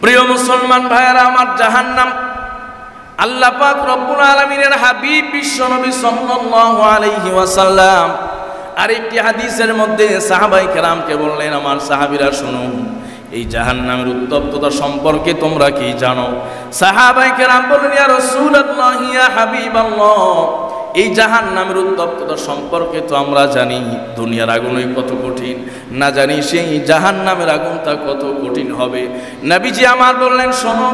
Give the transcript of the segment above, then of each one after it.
প্রিয় মুসলমান ভাইয়েরা আমার, জাহান্নাম আল্লাহ পাক রব্বুল আলামিনের হাবিব বিশ্বনবী সাল্লাল্লাহু আলাইহি ওয়াসাল্লাম আরেকটি হাদিসের মধ্যে সাহাবায়ে কেরামকে বললেন, আমার সাহাবীরা শুনুন, এই জাহান্নামের উত্তপ্ততা সম্পর্কে তোমরা কি জানো? সাহাবায়ে কেরাম বললেন, ইয়া রাসূলুল্লাহ, ইয়া হাবিবাল্লাহ, এই জাহান্নামের উত্তপ্ততা সম্পর্কে তো আমরা জানি দুনিয়ার আগুনই কত কঠিন, না জানি সেই জাহান্নামের আগুনটা কত কঠিন হবে। নবীজি আমার বললেন, শোনো,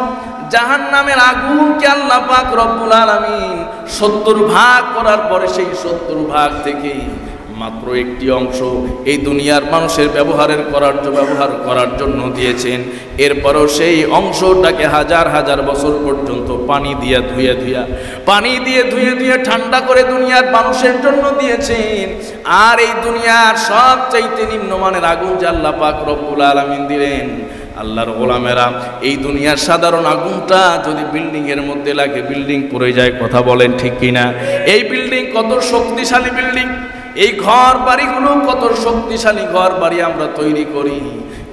জাহান্নামের আগুনকে আল্লাহ পাক রব্বুল আলামিন 70 ভাগ করার পরে সেই 70 ভাগ থেকে মাত্র একটি অংশ এই দুনিয়ার মানুষের ব্যবহার করার জন্য দিয়েছেন। এরপরও সেই অংশটাকে হাজার হাজার বছর পর্যন্ত পানি দিয়ে ধুয়ে ঠান্ডা করে দুনিয়ার মানুষের জন্য দিয়েছেন। আর এই দুনিয়ার সবচাইতে নিম্নমানের আগুন যে আল্লাহ পাক রব্বুল আলামিন দিলেন, আল্লাহর গোলামেরা, এই দুনিয়ার সাধারণ আগুনটা যদি বিল্ডিং এর মধ্যে লাগে, বিল্ডিং পড়ে যায়। কথা বলেন ঠিক কিনা? এই বিল্ডিং কত শক্তিশালী বিল্ডিং, এই ঘর বাড়িগুলো কত শক্তিশালী ঘর বাড়ি আমরা তৈরি করি,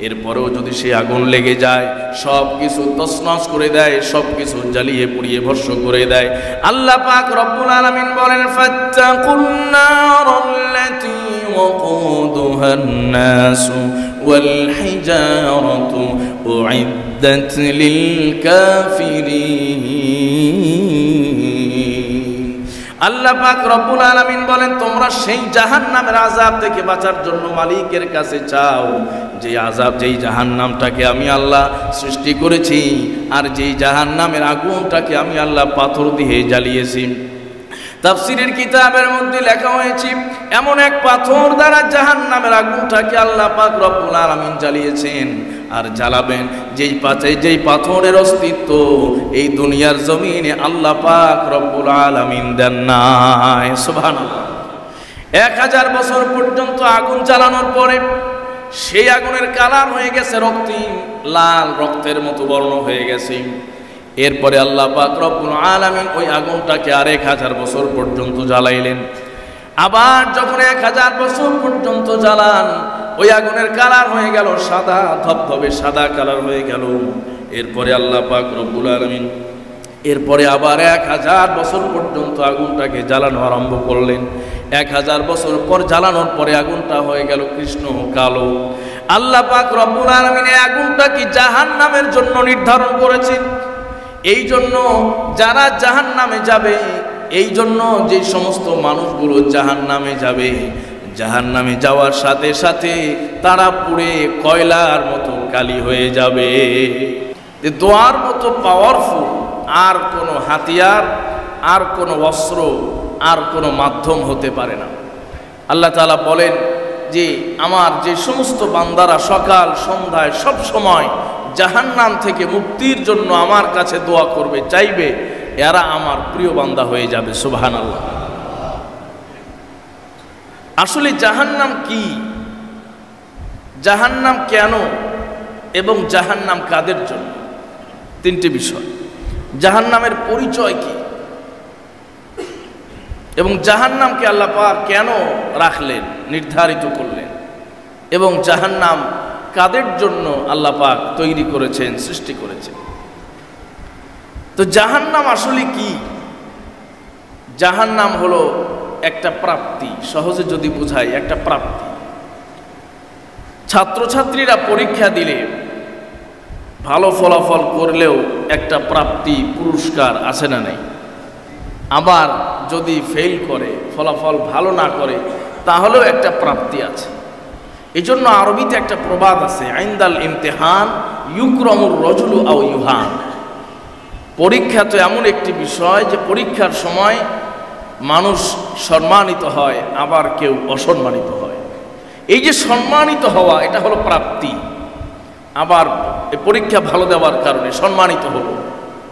এরপরেও যদি সে আগুন লেগে যায় সব কিছু তছনছ করে দেয়, সব কিছু জ্বালিয়ে পুড়িয়ে ভস্ম করে দেয়। আল্লাহ পাক রব্বুল আলামিন বলেন, ফাত্তাকুন নারাল্লাতী ওয়াকুদুহান নাসু ওয়াল হিজারাতু উইদ্দাত লিল কাফিরিন। আল্লাহ পাক রব্বুল আলামিন বলেন, তোমরা সেই জাহান্নামের আযাব থেকে বাঁচার জন্য মালিকের কাছে চাও, যেই জাহান্নামটাকে আমি আল্লাহ সৃষ্টি করেছি, আর যেই জাহান্নামের আগুনটাকে আমি আল্লাহ পাথর দিয়ে জ্বালিয়েছি। তাফসীরের কিতাবের মধ্যে লেখা হয়েছে, এমন এক পাথর দ্বারা জাহান্নামের আগুনটাকে আল্লাহ পাক রব্বুল আলামিন জ্বালিয়েছেন আর জ্বালাবেন, যেই পাথরের অস্তিত্ব এই দুনিয়ার জমিনে আল্লাহ পাক রব্বুল আলামিন দেন নাই। সুবহানাল্লাহ। 1000 বছর পর্যন্ত আগুন জ্বালানোর পরে সেই আগুনের কালার হয়ে গেছে রক্তিম, লাল রক্তের মতো বর্ণ হয়ে গেছে। এরপরে আল্লাহ পাক রব্বুল আলামিন ওই আগুনটাকে আর 1000 বছর পর্যন্ত জ্বালাইলেন। আবার যখন 1000 বছর পর্যন্ত জ্বালান, ওই আগুনের কালার হয়ে গেল সাদা, ধবধবে সাদা কালার হয়ে গেল। এরপরে আল্লাহ পাক রব্বুল আলামিন এরপরে আবার 1000 বছর পর্যন্ত আগুনটাকে জ্বালানো আরম্ভ করলেন। 1000 বছর পর জ্বালানোর পরে আগুনটা হয়ে গেল কৃষ্ণ কালো। আল্লাহ পাক রব্বুল আলামিন এই আগুনটা কি জাহান্নামের জন্য নির্ধারণ করেছেন। এই জন্য যারা জাহান্নামে যাবে, এই জন্য যে সমস্ত মানুষগুলো জাহান্নামে যাবে, জাহান্নামে যাওয়ার সাথে সাথে তারা পুড়ে কয়লার মতো কালি হয়ে যাবে। দোয়ার মতো পাওয়ারফুল আর কোনো হাতিয়ার, আর কোনো অস্ত্র, আর কোনো মাধ্যম হতে পারে না। আল্লাহ তাআলা বলেন যে আমার যে সমস্ত বান্দারা সকাল সন্ধ্যায় সব সময় জাহান্নাম থেকে মুক্তির জন্য আমার কাছে দোয়া করবে, চাইবে, এরা আমার প্রিয় বান্দা হয়ে যাবে। সুবহানাল্লাহ। আসলে জাহান্নাম কি, জাহান্নাম কেন, এবং জাহান্নাম কাদের জন্য, 3টি বিষয়। জাহান্নামের পরিচয় কি, এবং জাহান্নামকে আল্লাহ পাক কেন রাখলেন, নির্ধারিত করলেন, এবং জাহান্নাম কাদের জন্য আল্লাহ পাক তৈরি করেছেন, সৃষ্টি করেছেন। তো জাহান্নাম আসলে কি? জাহান্নাম হলো একটা প্রাপ্তি, সহজে যদি বোঝাই, একটা প্রাপ্তি। ছাত্রছাত্রীরা পরীক্ষা দিলে ভালো ফলাফল করলেও একটা প্রাপ্তি, পুরস্কার আছে না নাই? আবার যদি ফেল করে, ফলাফল ভালো না করে, তাহলেও একটা প্রাপ্তি আছে। এই জন্য আরবিতে একটা প্রবাদ আছে, আইন্দাল ইমতিহান ইউকরামুর রজুলু আও ইউহান। পরীক্ষা তো এমন একটি বিষয় যে পরীক্ষার সময় মানুষ সম্মানিত হয়, আবার কেউ অসম্মানিত হয়। এই যে সম্মানিত হওয়া, এটা হলো প্রাপ্তি। আবার এই পরীক্ষা ভালো দেওয়ার কারণে সম্মানিত হলো,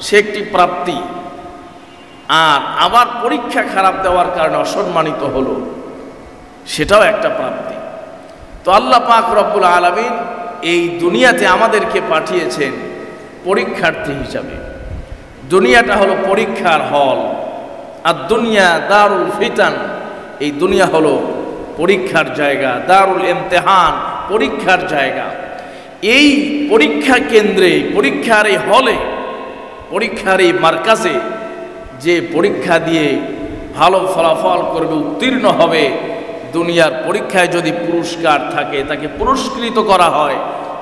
সে একটি প্রাপ্তি। আর আবার পরীক্ষা খারাপ দেওয়ার কারণে অসম্মানিত হলো, সেটাও একটা প্রাপ্তি। তো আল্লাহ পাক রব্বুল আলামিন এই দুনিয়াতে আমাদেরকে পাঠিয়েছেন পরীক্ষার্থী হিসাবে। দুনিয়াটা হলো পরীক্ষার হল, আর দুনিয়া দারুল ফিতান, এই দুনিয়া হলো পরীক্ষার জায়গা, দারুল ইমতিহান, পরীক্ষার জায়গা। এই পরীক্ষা কেন্দ্রে, পরীক্ষার এই হলে, পরীক্ষার এই মার্কাজে যে পরীক্ষা দিয়ে ভালো ফলাফল করবে, উত্তীর্ণ হবে, দুনিয়ার পরীক্ষায় যদি পুরস্কার থাকে, তাকে পুরস্কৃত করা হয়,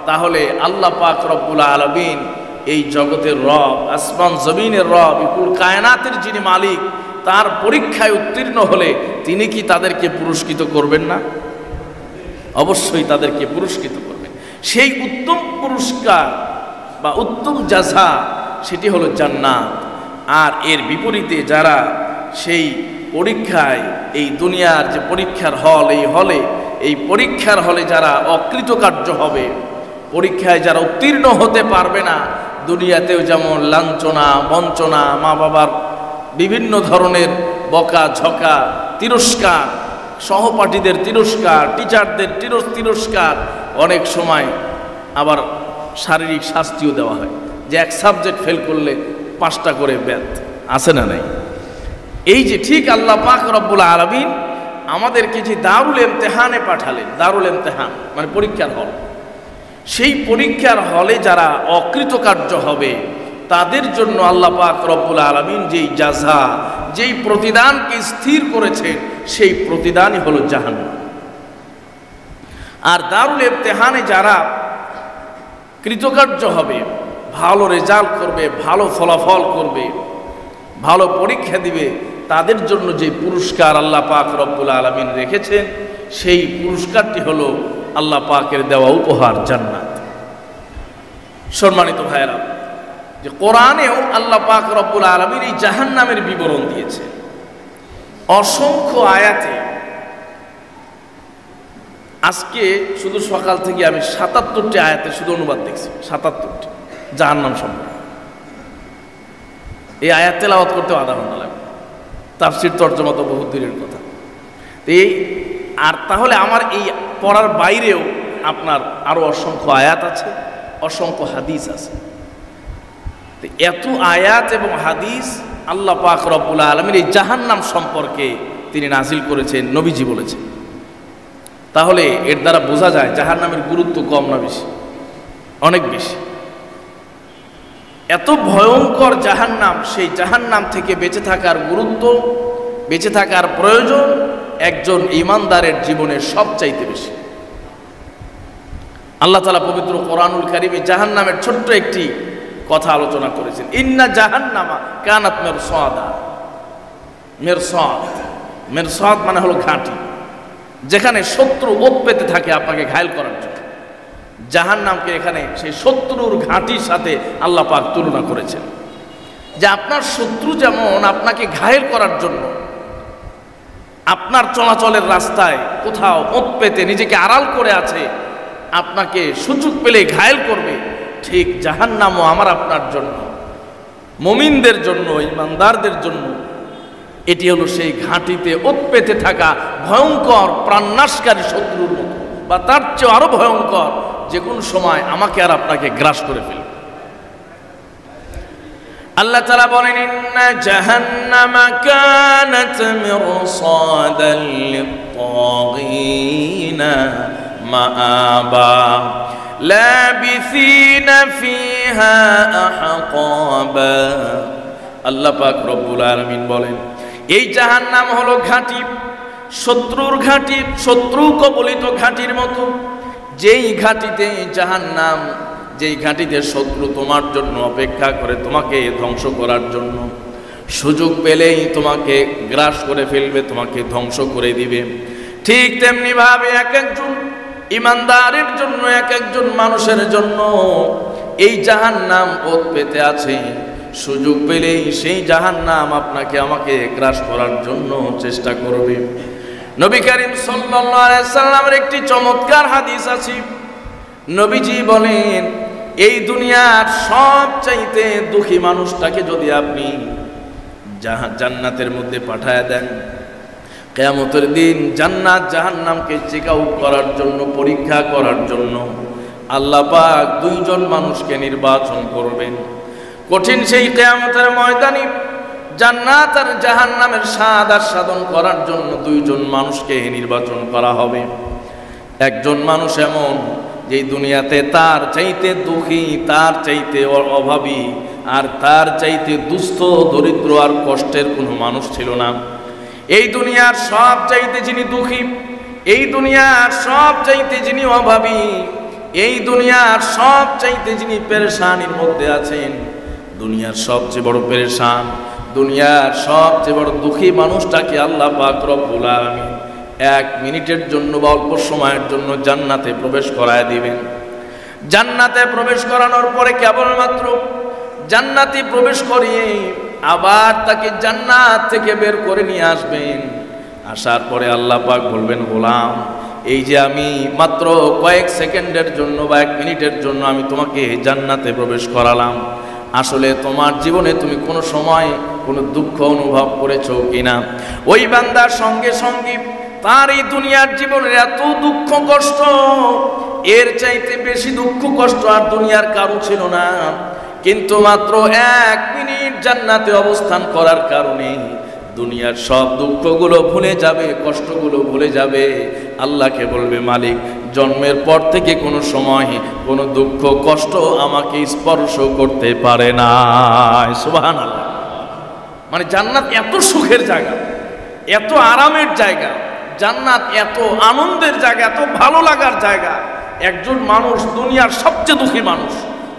তাহলে আল্লাহ পাক রব্বুল আলামিন, এই জগতের রব, আসমান জমিনের রব, কুল কায়নাতের যিনি মালিক, তার পরীক্ষায় উত্তীর্ণ হলে তিনি কি তাদেরকে পুরস্কৃত করবেন না? অবশ্যই তাদেরকে পুরস্কৃত করবেন। সেই উত্তম পুরস্কার বা উত্তম জাযা সেটি হলো জান্নাত। আর এর বিপরীতে যারা সেই পরীক্ষায়, এই দুনিয়ার যে পরীক্ষার হল, এই হলে, এই পরীক্ষার হলে যারা অকৃতকার্য হবে, পরীক্ষায় যারা উত্তীর্ণ হতে পারবে না, দুনিয়াতেও যেমন লাঞ্ছনা, বঞ্চনা, মা বাবার বিভিন্ন ধরনের বকা ঝকা, তিরস্কার, সহপাঠীদের তিরস্কার, টিচারদের তিরস্কার, অনেক সময় আবার শারীরিক শাস্তিও দেওয়া হয়, যে এক সাবজেক্ট ফেল করলে 5টা করে ব্যাত আছে না নাই? এই যে ঠিক আল্লাহ পাক রব্বুল আলামিন আমাদেরকে যে দারুল ইমতিহানে পাঠালেন, দারুল ইমতিহান মানে পরীক্ষার হল, সেই পরীক্ষার হলে যারা অকৃতকার্য হবে তাদের জন্য আল্লাহ পাক রব্বুল আলামিন যেই জাযা, যেই প্রতিদানকে স্থির করেছেন, সেই প্রতিদানই হলো জাহান্নাম। আর দারুল ইমতিহানে যারা কৃতকার্য হবে, ভালো রেজাল্ট করবে, ভালো ফলাফল করবে, ভালো পরীক্ষা দিবে, তাদের জন্য যে পুরস্কার আল্লাহ পাক রব্বুল আলামিন রেখেছেন, সেই পুরস্কারটি হলো আল্লাহ পাকের দেওয়া উপহার জান্নাত। সম্মানিত ভাইয়েরা, যে কোরআনেও আল্লাহ পাক রব্বুল আলামিন এই জাহান্নামের বিবরণ দিয়েছে অসংখ্য আয়াতে। আজকে শুধু সকাল থেকে আমি 77টি আয়াতে শুধু অনুবাদ দেখছি, 77টি জাহান্নাম সম্পর্কে। এই আয়াত তেলাওয়াত করতে আধা ঘন্টা লাগবে, তাফসীর তরজমা তো বহু দূরের কথা। এই আর তাহলে আমার এই পড়ার বাইরেও আপনার আরো অসংখ্য আয়াত আছে, অসংখ্য হাদিস আছে। এত আয়াত এবং হাদিস আল্লাহ পাক রব্বুল আলামিন এই জাহান্নাম সম্পর্কে তিনি নাজিল করেছেন, নবীজি বলেছেন। তাহলে এর দ্বারা বোঝা যায় জাহান্নামের গুরুত্ব কম না বেশি? অনেক বেশি। এত ভয়ঙ্কর জাহান্নাম, সেই জাহান্নাম থেকে বেঁচে থাকার গুরুত্ব, বেঁচে থাকার প্রয়োজন একজন ঈমানদারের জীবনে সবচাইতে বেশি। আল্লাহ তাআলা পবিত্র কোরআনুল কারীমে জাহান্নামের ছোট্ট একটি কথা আলোচনা করেছেন, ইন্না জাহান্নামা কানাত মিরসাদা। মিরসাদ মানে হলো ঘাঁটি, যেখানে শত্রু ওত পেতে থাকে আপনাকে ঘায়েল করার জন্য। জাহান্নামকে এখানে সেই শত্রুর ঘাঁটির সাথে আল্লাহ পাক তুলনা করেছেন, যে আপনার শত্রু যেমন আপনাকে ঘায়েল করার জন্য আপনার চলাচলের রাস্তায় কোথাও ওত পেতে নিজেকে আড়াল করে আছে, আপনাকে সুযোগ পেলে ঘায়েল করবে, ঠিক জাহান্নামও আমার আপনার জন্য, মুমিনদের জন্য, ঈমানদারদের জন্য এটি হলো সেই ঘাঁটিতে ওত পেতে থাকা ভয়ঙ্কর প্রাণনাশকারী শত্রুর মতো, বা তার চেয়ে আরো ভয়ঙ্কর, যে কোন সময় আমাকে আর আপনাকে গ্রাস করে ফেলবে। আল্লাহ তাআলা বলেন, ইন্না জাহান্নামা কানাত মিরসাদাল লিত-তাগীনা মাআবা লাবিসিনা ফিহা আহকাবা। আল্লাহ পাক রব্বুল আলামিন বলেন, এই জাহান্নাম হলো ঘাঁটি, শত্রুর ঘাঁটি, শত্রু কবলিত ঘাঁটির মতো। যেই ঘাঁটিতে জাহান্নাম, যেই ঘাঁটিতে শত্রু তোমার জন্য অপেক্ষা করে তোমাকে ধ্বংস করার জন্য, সুযোগ পেলেই তোমাকে গ্রাস করে ফেলবে, তোমাকে ধ্বংস করে দিবে। ঠিক তেমনি ভাবে এক একজন ঈমানদারের জন্য, এক একজন মানুষের জন্য এই জাহান্নাম ওত পেতে আছে। সুযোগ পেলেই সেই জাহান্নাম আপনাকে আমাকে গ্রাস করার জন্য চেষ্টা করবে। নবী করিম সাল্লাল্লাহু আলাইহি সাল্লামের একটি চমৎকার হাদিস আছে। নবীজি বলেন, এই দুনিয়ার সবচাইতে দুঃখী মানুষটাকে যদি আপনি জান্নাতের মধ্যে পাঠায় দেন, কিয়ামতের দিন জান্নাত জাহান্নামকে চেক আউট করার জন্য, পরীক্ষা করার জন্য আল্লাহ পাক দুইজন মানুষকে নির্বাচন করবেন। কঠিন সেই কিয়ামতের ময়দানে জান্নাত আর জাহান্নামের স্বাদ আস্বাদন করার জন্য দুইজন মানুষকে নির্বাচন করা হবে। একজন মানুষ এমন, যে দুনিয়াতে তার চাইতে দুঃখী, তার চাইতে অভাবী, আর তার চাইতে দুস্থ, দরিদ্র আর কষ্টের কোনো মানুষ ছিল না। এই দুনিয়ার সব চাইতে যিনি দুঃখী, এই দুনিয়ার সব চাইতে যিনি অভাবী, এই দুনিয়ার সব চাইতে যিনি পেরেশানির মধ্যে আছেন, দুনিয়ার সবচেয়ে বড় পেরেশান, দুনিয়ার সবচেয়ে বড় দুঃখী মানুষটাকে আল্লাহ পাক রব্বুল আলামিন 1 মিনিটের জন্য বা অল্প সময়ের জন্য জান্নাতে প্রবেশ করায় দিবেন। জান্নাতে প্রবেশ করানোর পরে কেবলমাত্র জান্নাতে প্রবেশ করিয়ে আবার তাকে জান্নাত থেকে বের করে নিয়ে আসবেন। আসার পরে আল্লাহ পাক বলবেন, গোলাম, এই যে আমি মাত্র কয়েক সেকেন্ডের জন্য বা 1 মিনিটের জন্য আমি তোমাকে জান্নাতে প্রবেশ করালাম, আসলে তোমার জীবনে তুমি কোনো সময় কোনো দুঃখ অনুভব করেছো কিনা? ওই বান্দার সঙ্গে সঙ্গে তার এই দুনিয়ার জীবনের এত দুঃখ কষ্ট, এর চাইতে বেশি দুঃখ কষ্ট আর দুনিয়ার কারো ছিল না। কিন্তু মাত্র 1 মিনিট জান্নাতে অবস্থান করার কারণে দুনিয়ার সব দুঃখগুলো ভুলে যাবে, কষ্টগুলো ভুলে যাবে। আল্লাহকে বলবে, মালিক, জন্মের পর থেকে কোনো সময় কোনো দুঃখ কষ্ট আমাকে স্পর্শ করতে পারে না। সুবহানাল্লাহ। মানে জান্নাত এত সুখের জায়গা, এত আরামের জায়গা, জান্নাত এত আনন্দের জায়গা, এত ভালো লাগার জায়গা। একজন মানুষ, দুনিয়ার সবচেয়ে দুঃখী মানুষ,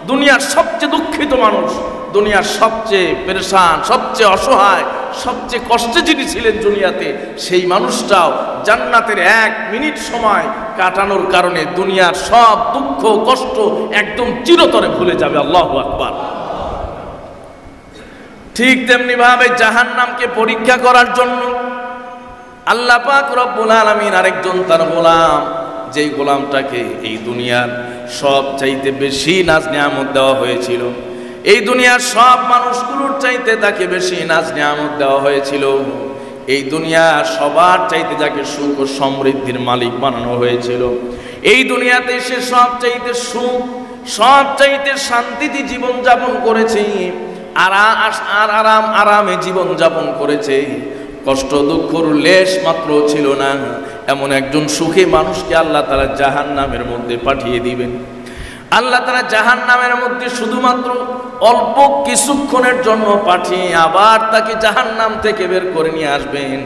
দুনিয়ার সবচেয়ে দুঃখিত মানুষ, দুনিয়ার সবচেয়ে পেরেশান, সবচেয়ে অসহায়, সবচেয়ে কষ্টে যিনি ছিলেন দুনিয়াতে, সেই মানুষটাও জান্নাতের 1 মিনিট সময় কাটানোর কারণে দুনিয়ার সব দুঃখ কষ্ট একদম চিরতরে ভুলে যাবে। আল্লাহু আকবার। ঠিক তেমনি ভাবে জাহান্নামকে পরীক্ষা করার জন্য আল্লাহ পাক রব্বুল আলামিন আরেকজন তার গোলাম, যেই গোলামটাকে এই দুনিয়ার সব চাইতে বেশি নাজ নিয়ামত দেওয়া হয়েছিল, এই দুনিয়ার সব মানুষগুলোর চাইতে তাকে বেশি নাজ নিয়ামত দেওয়া হয়েছিল, এই দুনিয়ার সবার চাইতে যাকে সুখ ও সমৃদ্ধির মালিক বানানো হয়েছিল, এই দুনিয়াতে সে সব চাইতে সুখ, সব চাইতে শান্তিতে জীবন যাপন করেছে, আরামে জীবন যাপন করেছে, কষ্ট দুঃখর লেশ মাত্র ছিল না, এমন একজন সুখী মানুষকে আল্লাহ তাআলা জাহান্নামের মধ্যে পাঠিয়ে দিবেন। আল্লাহ তাআলা জাহান্নামের মধ্যে শুধুমাত্র অল্প কিছুক্ষণের জন্য পাঠিয়ে আবার তাকে জাহান্নাম থেকে বের করে নিয়ে আসবেন।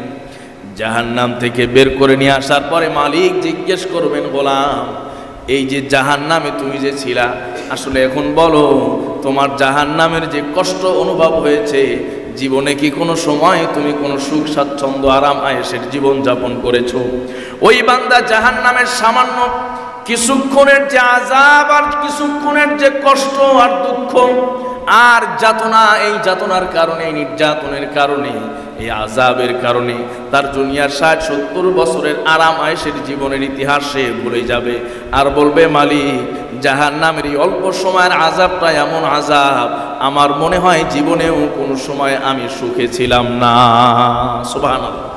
জাহান্নাম থেকে বের করে নিয়ে আসার পরে মালিক জিজ্ঞেস করবেন, গোলাম, এই যে জাহান্নামে তুমি যে ছিলা, আসলে এখন বলো, তোমার জাহান্নামের যে কষ্ট অনুভব হয়েছে, জীবনে কি কোনো সময় তুমি কোনো সুখ স্বাচ্ছন্দ্য আরাম আয়েশের জীবন যাপন করেছো? ওই বান্দা জাহান্নামের সামান্য কিছুক্ষণের যে আযাব আর কিছুক্ষণের যে কষ্ট আর দুঃখ আর যাতনা, এই যাতনার কারণে, এই নির্যাতনের কারণে, এই আযাবের কারণে তার দুনিয়ার 60-70 বছরের আরাম আয়েশের জীবনের ইতিহাস সে ভুলে যাবে আর বলবে, মালিক, জাহান্নামের এই অল্প সময়ের আযাবটা এমন আযাব, আমার মনে হয় জীবনেও কোনো সময় আমি সুখে ছিলাম না। সুবহানাল্লাহ।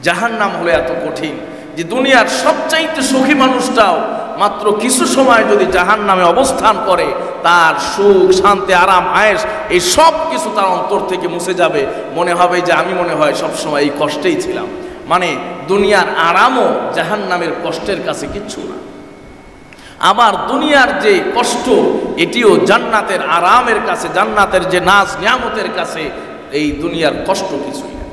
জাহান্নাম হলো এত কঠিন যে দুনিয়ার সবচাইতে সুখী মানুষটাও মাত্র কিছু সময় যদি জাহান্নামে অবস্থান করে, তার সুখ, শান্তি, আরাম, আয়েশ এই সব কিছু তার অন্তর থেকে মুছে যাবে। মনে হবে যে আমি মনে হয় সবসময় এই কষ্টেই ছিলাম। মানে দুনিয়ার আরামও জাহান্নামের কষ্টের কাছে কিচ্ছু না। আবার দুনিয়ার যে কষ্ট, এটিও জান্নাতের আরামের কাছে, জান্নাতের যে নাজ নিয়ামতের কাছে এই দুনিয়ার কষ্ট কিছুই না।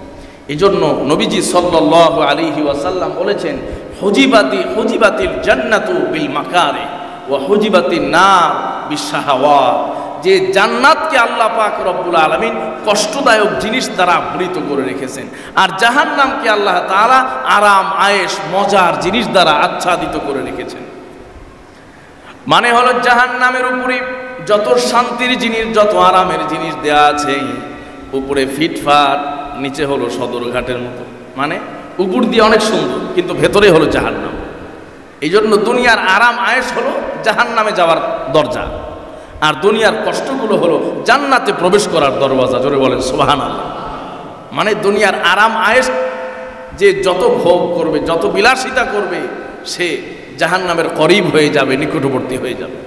এই জন্য নবীজি সাল্লাল্লাহু আলাইহি ওয়াসাল্লাম বলেছেন, হুজিবাতিল জান্নাতু বিল মাকারে ওয়া হুজিবাতিন নার বিশাহাওয়াত। যে জান্নাতকে আল্লাহ পাক রব্বুল আলামিন কষ্টদায়ক জিনিস দ্বারা আবৃত করে রেখেছেন, আর জাহান্নামকে আল্লাহ তাআলা আরাম, আয়েশ, মজার জিনিস দ্বারা আচ্ছাদিত করে রেখেছেন। মানে হলো জাহান্নামের উপরে যত শান্তির জিনিস, যত আরামের জিনিস দেয়া আছে, উপরে ফিটফাট, নিচে হলো সদরঘাটের মতো। মানে উপর দিয়ে অনেক সুন্দর, কিন্তু ভেতরে হলো জাহান্নাম। এই জন্য দুনিয়ার আরাম আয়েশ হলো জাহান্নামে যাওয়ার দরজা, আর দুনিয়ার কষ্টগুলো হলো জান্নাতে প্রবেশ করার দরওয়াজা। জোরে বলেন সুবহানাল্লাহ। মানে দুনিয়ার আরাম আয়েশ যে যত ভোগ করবে, যত বিলাসিতা করবে, সে জাহান্নামের করিব হয়ে যাবে, নিকটবর্তী হয়ে যাবে।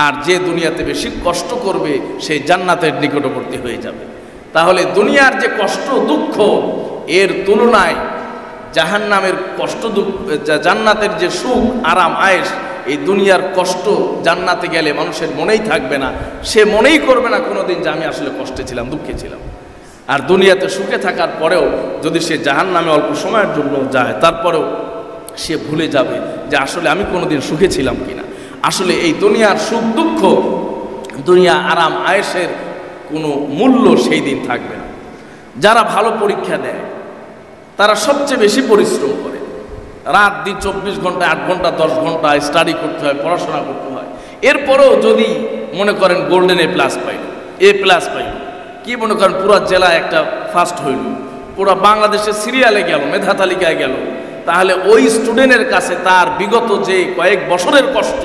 আর যে দুনিয়াতে বেশি কষ্ট করবে, সে জান্নাতের নিকটবর্তী হয়ে যাবে। তাহলে দুনিয়ার যে কষ্ট দুঃখ, এর তুলনায় জাহান্নামের কষ্ট দুঃখ, জান্নাতের যে সুখ, আরাম, আয়েশ, এই দুনিয়ার কষ্ট জান্নাতে গেলে মানুষের মনেই থাকবে না, সে মনেই করবে না কোনোদিন যে আমি আসলে কষ্টে ছিলাম, দুঃখে ছিলাম। আর দুনিয়াতে সুখে থাকার পরেও যদি সে জাহান্নামে অল্প সময়ের জন্য যায়, তারপরেও সে ভুলে যাবে যে আসলে আমি কোনোদিন সুখে ছিলাম কিনা। আসলে এই দুনিয়ার সুখ দুঃখ, দুনিয়া আরাম আয়েশের কোনো মূল্য সেই দিন থাকবে না। যারা ভালো পরীক্ষা দেয় তারা সবচেয়ে বেশি পরিশ্রম করে, রাত দিন 24 ঘন্টা 8 ঘন্টা 10 ঘন্টা স্টাডি করতে হয়, পড়াশোনা করতে হয়। এরপরেও যদি মনে করেন গোল্ডেন A+ পাইল, A+ পাইল, কি মনে করেন পুরো জেলায় একটা ফার্স্ট হইল, পুরো বাংলাদেশের সিরিয়ালে গেল, মেধা তালিকায় গেল, তাহলে ওই স্টুডেন্টের কাছে তার বিগত যে কয়েক বছরের কষ্ট,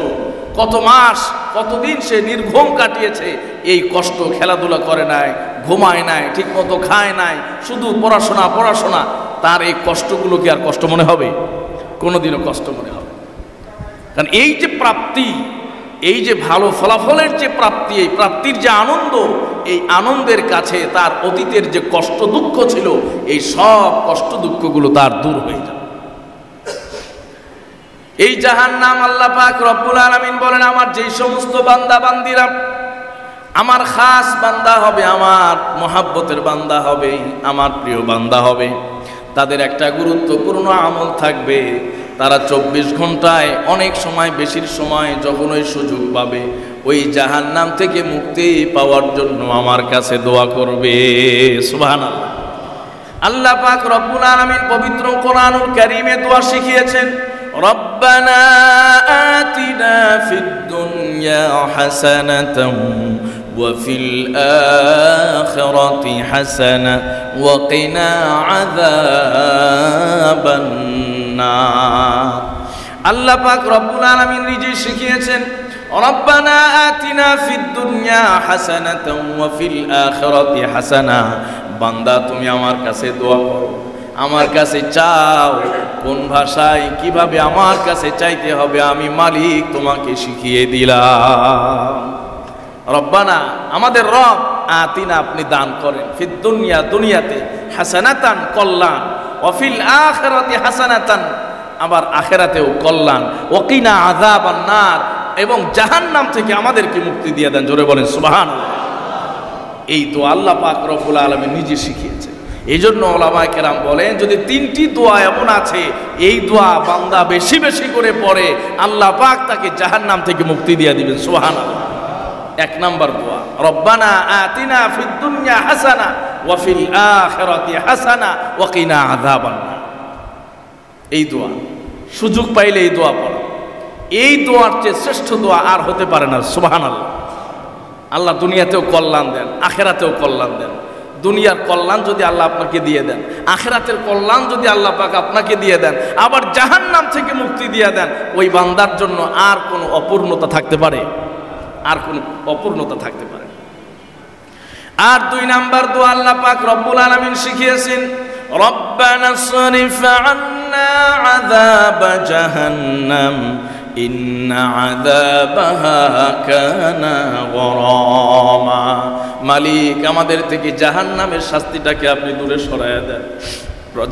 কত মাস কতদিন সে নির্ঘুম কাটিয়েছে, এই কষ্ট, খেলাধুলা করে নাই, ঘুমায় নাই, ঠিক মতো খায় নাই, শুধু পড়াশোনা পড়াশোনা, তার এই কষ্টগুলো কি আর কষ্ট মনে হবে? কোনোদিনও কষ্ট মনে হবে? কারণ এই যে প্রাপ্তি, এই যে ভালো ফলাফলের যে প্রাপ্তি, এই প্রাপ্তির যে আনন্দ, এই আনন্দের কাছে তার অতীতের যে কষ্ট দুঃখ ছিল, এই সব কষ্ট দুঃখগুলো তার দূর হয়ে যাবে। এই জাহান্নাম আল্লাহ পাক রব্বুল আলামিন বলেন, আমার যেই সমস্ত বান্দা বান্দিরা আমার খাস বান্দা হবে, আমার মহাব্বতের বান্দা হবে, আমার প্রিয় বান্দা হবে, তাদের একটা গুরুত্বপূর্ণ আমল থাকবে। তারা 24 ঘন্টায় অনেক সময়, বেশির সময় যখন ওই সুযোগ পাবে, ওই জাহান্নাম থেকে মুক্তি পাওয়ার জন্য আমার কাছে দোয়া করবে। সুবহানাল্লাহ। আল্লাহ পাক রব্বুল আলামিন পবিত্র কোরআনুল কারীমে দোয়া শিখিয়েছেন, রব্বানা আতিনা ফিদ দুনিয়া হাসানাতাও ওয়া ফিল আখিরাতি হাসানা ওয়া কিনা আযাবান নার। আল্লাহ পাক রব্বুল আলামিন নিজেই শিখিয়েছেন, রব্বানা আতিনা ফিদ দুনিয়া হাসানাতাও ওয়া ফিল আখিরাতি হাসানা। বান্দা তুমি আমার কাছে দোয়া করো, আমার কাছে চাও। কোন ভাষায় কিভাবে আমার কাছে চাইতে হবে আমি মালিক তোমাকে শিখিয়ে দিলাম। রব্বানা, আমাদের রব, আতিনা আপনি দান করেন, ফিদ দুনিয়া দুনিয়াতে, হাসানাতান কল্যাণ, ওয়া ফিল আখিরাতি হাসানাতান আবার আখিরাতেও কল্যাণ, ওয়া কিনা আযাবান নার এবং জাহান্নাম থেকে আমাদেরকে মুক্তি দিয়ে দেন। জোরে বলেন সুবহানাল্লাহ। এই তো আল্লাহ পাক রব্বুল আলামিন নিজে শিখিয়েছেন। এই জন্য ওলামায়ে কেরাম বলেন, যদি 3টি দোয়া এমন আছে, এই দোয়া বান্দা বেশি বেশি করে পড়ে, আল্লাহ পাক তাকে জাহান্নাম থেকে মুক্তি দিয়ে দিবেন। সুবহানাল্লাহ। 1 নাম্বার দোয়া, রব্বানা আতিনা ফিদ দুনিয়া হাসানা ওয়া ফিল আখিরাতি হাসানা ওয়া কিনা আযাবান নার। এই দোয়া সুযোগ পাইলে এই দোয়া পড়া, এই দোয়ার চেয়ে শ্রেষ্ঠ দোয়া আর হতে পারে না। সুবহানাল্লাহ। আল্লাহ দুনিয়াতেও কল্যাণ দেন, আখিরাতেও কল্যাণ দেন। দুনিয়ার কল্যাণ যদি আল্লাহ আপনাকে দিয়ে দেন, আখিরাতের কল্যাণ যদি আল্লাহ পাক আপনাকে দিয়ে দেন, আবার জাহান্নাম থেকে মুক্তি দিয়ে দেন, ওই বান্দার জন্য আর কোনো অপূর্ণতা থাকতে পারে? আর কোনো অপূর্ণতা থাকতে পারে? আর 2 নাম্বার দোয়া আল্লাহ পাক রব্বুল আলামিন শিখিয়েছেন, রব্বানা সরিফ আন্না আযাব জাহান্নাম ইন্না আযাবাহা কানা গরামা। মালিক, আমাদের থেকে জাহান্নামের শাস্তিটাকে আপনি দূরে সরাইয়া দেন,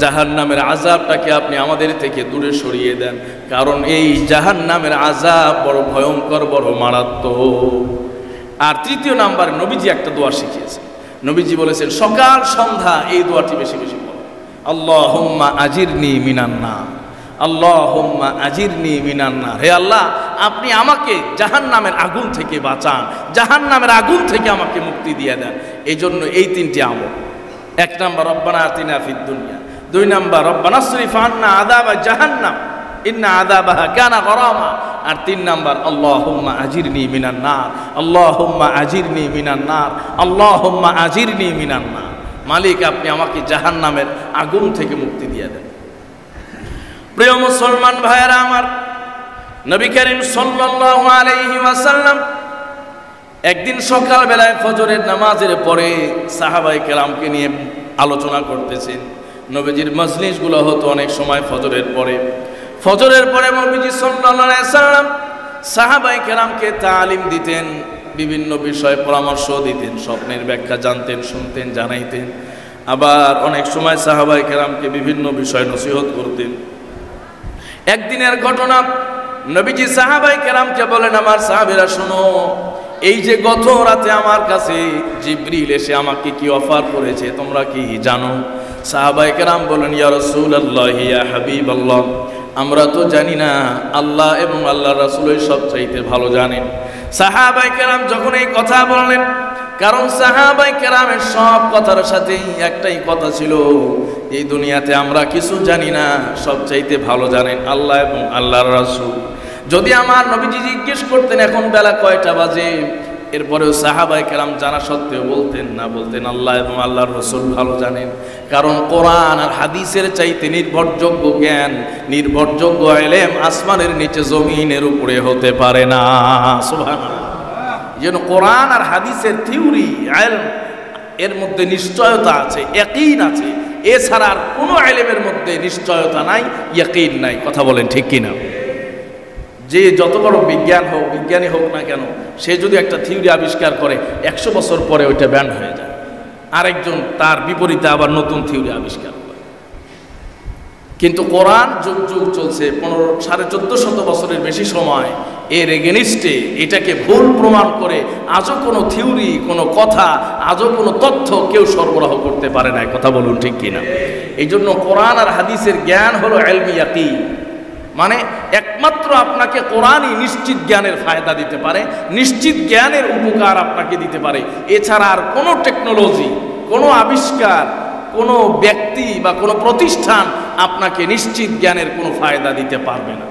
জাহান্নামের আযাবটাকে আপনি আমাদের থেকে দূরে সরিয়ে দেন, কারণ এই জাহান্নামের আযাব বড় ভয়ঙ্কর, বড় মারাত্মক। আর 3 নাম্বারে নবীজি একটা দোয়া শিখিয়েছেন। নবীজি বলেছেন, সকাল সন্ধ্যা এই দোয়াটি বেশি বেশি পড়ো, আল্লাহুম্মা আজিরনি মিনান নার, আল্লাহুম্মা আজিরনি মিনান নার। হে আল্লাহ, আপনি আমাকে জাহান্নামের আগুন থেকে বাঁচান, জাহান্নামের আগুন থেকে আমাকে মুক্তি দিয়ে দেন। এই জন্য এই 3টি আমল। 1 নাম্বার রব্বানা আতিনা ফিদ দুনিয়া, 2 নাম্বার রব্বানা সরিফ আন্না আযাবা জাহান্নাম ইন্না আযাবাহা কানা গরামা, আর 3 নাম্বার আল্লাহুম্মা আজিরনি মিনান নার, আল্লাহুম্মা আজিরনি মিনান নার, আল্লাহুম্মা আজিরনি মিনান নার। মালিক, আপনি আমাকে জাহান্নামের আগুন থেকে মুক্তি দিয়ে দেন। প্রিয় মুসলমান ভাইয়েরা আমার, নবী করিম সাল্লাল্লাহু আলাইহি ওয়াসাল্লাম একদিন সকালবেলায় ফজরের নামাজের পরে সাহাবায়ে কেরামকে নিয়ে আলোচনা করতেছেন। নবীজির মজলিসগুলো হতো অনেক সময় ফজরের পরে। ফজরের পরে নবীজি সাল্লাল্লাহু আলাইহি ওয়াসাল্লাম সাহাবায়ে কেরামকে তালিম দিতেন, বিভিন্ন বিষয়ে পরামর্শ দিতেন, স্বপ্নের ব্যাখ্যা জানতেন, শুনতেন, জানাইতেন। আবার অনেক সময় সাহাবায়ে কেরামকে বিভিন্ন বিষয় নসিহত করতেন। একদিনের ঘটনা, নবীজি সাহাবায়ে কেরামকে বলেন, আমার সাহাবীরা শোনো, এই যে গত রাতে আমার কাছে জিবরিল এসে আমাকে কি অফার করেছে তোমরা কি জানো? সাহাবায়ে কেরাম বলেন, ইয়া রাসূলুল্লাহ, ইয়া হাবিবাল্লাহ, আমরা তো জানি না, আল্লাহ এবং আল্লাহর রাসূলই সবচাইতে ভালো জানেন। সাহাবায়ে কেরাম যখন এই কথা বললেন, কারণ সাহাবায়ে কেরামের সব কথার সাথেই একটাই কথা ছিল, এই দুনিয়াতে আমরা কিছু জানি না, সবচাইতে ভালো জানেন আল্লাহ এবং আল্লাহর রাসূল। যদি আমার নবীজি জিজ্ঞেস করতেন এখন বেলা কয়টা বাজে, এরপরেও সাহাবায়ে কেরাম জানা সত্ত্বেও বলতেন না, বলতেন আল্লাহ এবং আল্লাহর রাসূল ভালো জানেন। কারণ কোরআন আর হাদিসের চাইতে নির্ভরযোগ্য জ্ঞান, নির্ভরযোগ্য ইলম আসমানের নিচে জমিনের উপরে হতে পারে না। সুবহানাল্লাহ। যেন কোরআন আর হাদিসের থিওরি ইলম, এর মধ্যে নিশ্চয়তা আছে, ইয়াকিন আছে, এছাড়া আর কোনো ইলমের মধ্যে নিশ্চয়তা নাই, ইয়াকিন নাই। কথা বলেন ঠিক কিনা? যে যত বড় বিজ্ঞানী হোক না কেন, সে যদি একটা থিওরি আবিষ্কার করে 100 বছর পরে ওইটা ব্যান্ড হয়ে যায়, আরেকজন তার বিপরীতে আবার নতুন থিওরি আবিষ্কার করে। কিন্তু কোরআন যুগ যুগ চলছে, 1450 বছরের বেশি সময় এর এগেনিস্টে এটাকে ভুল প্রমাণ করে আজও কোনো থিওরি, কোনো কথা, আজও কোনো তথ্য কেউ সরবরাহ করতে পারে না। কথা বলুন ঠিক কিনা? এই জন্য কোরআন আর হাদিসের জ্ঞান হলো ইলমি ইয়াকিন, মানে একমাত্র আপনাকে কোরআনই নিশ্চিত জ্ঞানের ফায়দা দিতে পারে, নিশ্চিত জ্ঞানের উপকার আপনাকে দিতে পারে। এছাড়া আর কোনো টেকনোলজি, কোনো আবিষ্কার, কোনো ব্যক্তি বা কোনো প্রতিষ্ঠান আপনাকে নিশ্চিত জ্ঞানের কোনো ফায়দা দিতে পারবে না।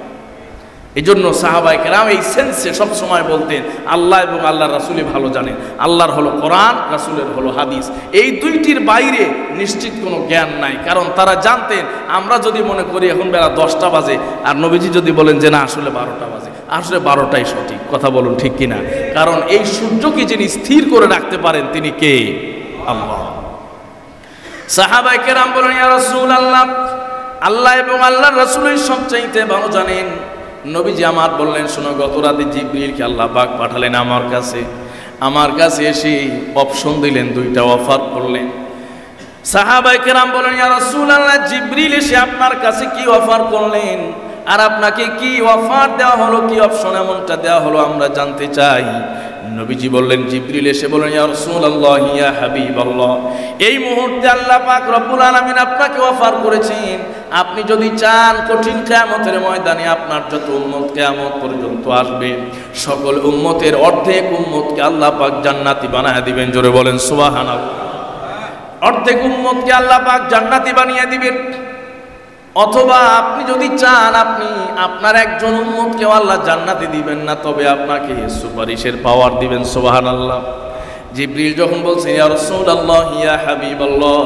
এই জন্য সাহাবায়ে কেরাম এই সেন্সে সবসময় বলতেন আল্লাহ এবং আল্লাহর রাসূলই ভালো জানেন। আল্লাহর হলো কোরআন, রাসূলের হলো হাদিস, এই দুইটির বাইরে নিশ্চিত কোনো জ্ঞান নাই। কারণ তারা জানতেন, আমরা যদি মনে করি এখন বেলা 10টা বাজে, আর নবীজি যদি বলেন যে না আসলে 12টা বাজে, আসলে 12টাই সঠিক। কথা বলুন ঠিক কিনা? কারণ এই সূর্যকে যিনি স্থির করে রাখতে পারেন তিনি কে? আল্লাহ। সাহাবায়ে কেরাম বলেন, ইয়া রাসূলুল্লাহ, আল্লাহ এবং আল্লাহর রাসূলই সবচাইতে ভালো জানেন। নবীজি আমার বললেন, শোনো, গত রাতে জিবরিলকে আল্লাহ পাক পাঠালেন আমার কাছে এসে অপশন দিলেন, দুইটা অফার করলেন। সাহাবায়ে কেরাম বলেন, ইয়া রাসূলুল্লাহ, জিবরিল এসে আপনার কাছে কি অফার করলেন, আর আপনাকে কি অফার দেওয়া হলো, কি অপশন এমনটা দেওয়া হলো আমরা জানতে চাই। নবীজি বললেন, জিবরিল এসে বলেন, ইয়া রাসূলুল্লাহ, ইয়া হাবিবাল্লাহ, এই মুহূর্তে আল্লাহ পাক রব্বুল আলামিন আপনাকে অফার করেছেন, আপনি যদি চান কঠিন কিয়ামতের ময়দানে আপনার যত উম্মত কিয়ামত পর্যন্ত আসবে, সকল উম্মতের অর্ধেক উম্মতকে আল্লাহ পাক জান্নাতি বানায় দিবেন। জোরে বলেন সুবহানাল্লাহ। অর্ধেক উম্মতকে আল্লাহ পাক জান্নাতি বানিয়ে দিবেন। অথবা আপনি যদি চান আপনি আপনার একজন উম্মতকেও আল্লাহ জান্নাতে দিবেন না, তবে আপনাকে সুপারিশের পাওয়ার দিবেন। সুবহানাল্লাহ। জিবরিল যখন বলছে, ইয়া রাসূলুল্লাহ, ইয়া হাবিবাল্লাহ,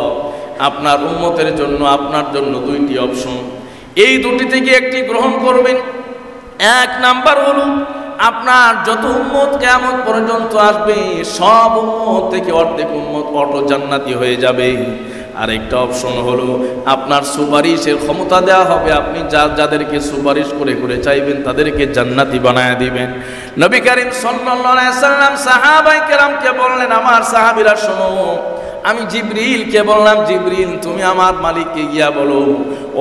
আপনার উম্মতের জন্য, আপনার জন্য দুইটি অপশন, এই দুটি থেকে একটি গ্রহণ করবেন। এক নাম্বার হলো আপনার যত উম্মত কিয়ামত পর্যন্ত আসবে সব উম্মত থেকে অর্ধেক উম্মত অটো জান্নাতি হয়ে যাবে। আরেকটা অপশন হলো আপনার সুপারিশের ক্ষমতা দেওয়া হবে, আপনি যাদেরকে সুপারিশ করে করে চাইবেন তাদেরকে জান্নাতি বানায় দিবেন। নবী করিম সাল্লাল্লাহু আলাইহি ওয়াসাল্লাম সাহাবায়ে কেরামকে বললেন, আমার সাহাবীরা শোনো, আমি জিবরিলকে বললাম, জিবরিল তুমি আমার মালিককে গিয়া বলো,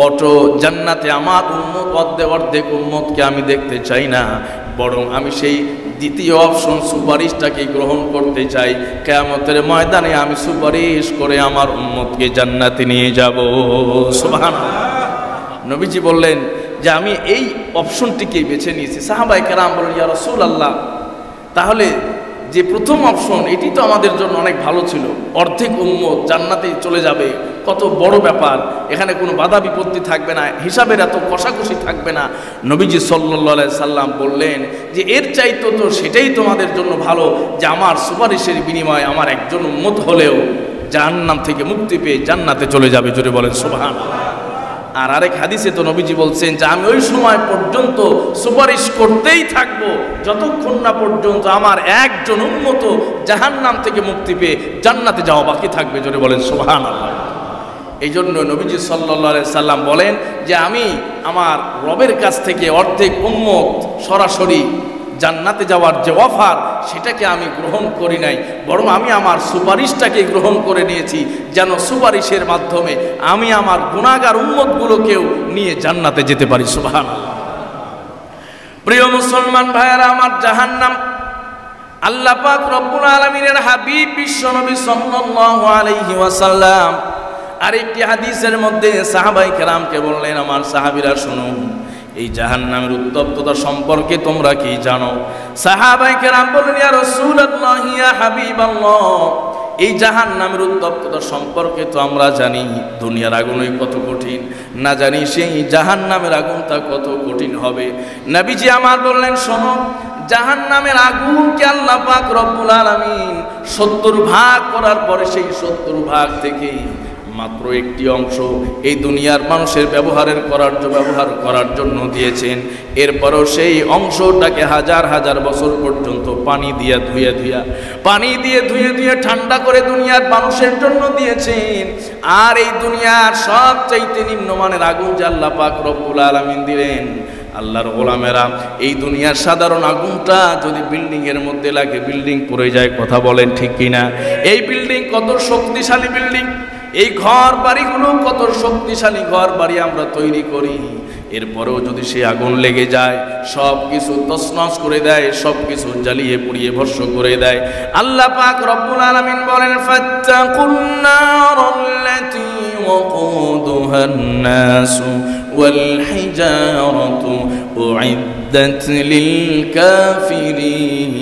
অটো জান্নাতে আমার উম্মত অর্ধেক উম্মতকে আমি দেখতে চাই না, বরং আমি সেই দ্বিতীয় অপশন সুপারিশটাকে গ্রহণ করতে চাই। কিয়ামতের ময়দানে আমি সুপারিশ করে আমার উম্মতকে জান্নাতে নিয়ে যাব। সুবহানাল্লাহ। নবীজি বললেন যে আমি এই অপশনটিকেই বেছে নিয়েছি। সাহাবায়ে কেরাম বলেন, ইয়া রাসূলুল্লাহ, তাহলে যে প্রথম অপশন এটি তো আমাদের জন্য অনেক ভালো ছিল, অর্ধেক উম্মত জান্নাতে চলে যাবে, কত বড় ব্যাপার, এখানে কোনো বাধা বিপত্তি থাকবে না, হিসাবের এত কষাকষি থাকবে না। নবীজি সাল্লাল্লাহু আলাইহি সাল্লাম বললেন যে এর চাইতো তো সেটাই তোমাদের জন্য ভালো, যে আমার সুপারিশের বিনিময়ে আমার একজন উম্মত হলেও জাহান্নাম থেকে মুক্তি পেয়ে জান্নাতে চলে যাবে। জোরে বলেন সুবহানাল্লাহ। আর আরেক হাদিসে তো নবীজি বলছেন যে আমি ওই সময় পর্যন্ত সুপারিশ করতেই থাকবো যতক্ষণ না পর্যন্ত আমার একজন উম্মত জাহান্নাম থেকে মুক্তি পেয়ে জান্নাতে যাওয়া বাকি থাকবে। জোরে বলেন সুবহানাল্লাহ। এই জন্য নবীজি সাল্লাল্লাহু আলাইহি সাল্লাম বলেন যে আমি আমার রবের কাছ থেকে অর্ধেক উম্মত সরাসরি জান্নাতে যাওয়ার যে অফার সেটাকে আমি গ্রহণ করি নাই, বরং আমি আমার সুপারিশটাকে গ্রহণ করে নিয়েছি, যেন সুপারিশের মাধ্যমে আমি আমার গুনাহগার উম্মতগুলোকেও নিয়ে জান্নাতে যেতে পারি। সুবহানাল্লাহ। প্রিয় মুসলমান ভাইয়েরা আমার, জাহান্নাম আল্লাহ পাক রব্বুল আলামিনের হাবিব বিশ্বনবী সাল্লাল্লাহু আলাইহি ওয়াসাল্লাম আরেকটি হাদিসের মধ্যে সাহাবায়ে কেরামকে বললেন, আমার সাহাবীরা শুনুন, এই জাহান্নামের উত্তপ্ততা সম্পর্কে তোমরা কি জানো? সাহাবায়ে কেরাম বললেন, ইয়া রাসূলুল্লাহ, ইয়া হাবিবাল্লাহ, এই জাহান্নামের উত্তপ্ততা সম্পর্কে তো আমরা জানি দুনিয়ার আগুনই কত কঠিন, না জানি সেই জাহান্নামের আগুনটা কত কঠিন হবে। নবীজি আমার বললেন, শোনো, জাহান্নামের আগুনকে আল্লাহ পাক রব্বুল আলামিন 70 ভাগ করার পরে সেই 70 ভাগ থেকে মাত্র একটি অংশ এই দুনিয়ার মানুষের ব্যবহার করার জন্য দিয়েছেন। এরপরও সেই অংশটাকে হাজার হাজার বছর পর্যন্ত পানি দিয়ে ধুয়ে ঠান্ডা করে দুনিয়ার মানুষের জন্য দিয়েছেন। আর এই দুনিয়ার সবচাইতে নিম্নমানের আগুন যে আল্লাহ পাক রব্বুল আলামিন দিলেন, আল্লাহর গোলামেরা, এই দুনিয়ার সাধারণ আগুনটা যদি বিল্ডিং এর মধ্যে লাগে, বিল্ডিং পড়ে যায়। কথা বলেন ঠিক কিনা? এই বিল্ডিং কত শক্তিশালী বিল্ডিং, এই ঘর বাড়িগুলো কত শক্তিশালী ঘর বাড়ি আমরা তৈরি করি, এরপরেও যদি সে আগুন লেগে যায় সব কিছু তছনছ করে দেয়, সব কিছু জ্বালিয়ে পুড়িয়ে ভস্ম করে দেয়। আল্লাহ পাক রব্বুল আলামিন বলেন, ফাত্তাকুন নারাল্লাতী ওয়াকুদুহান নাসু ওয়াল হিজারাতু উইদ্দাত লিল কাফিরিন।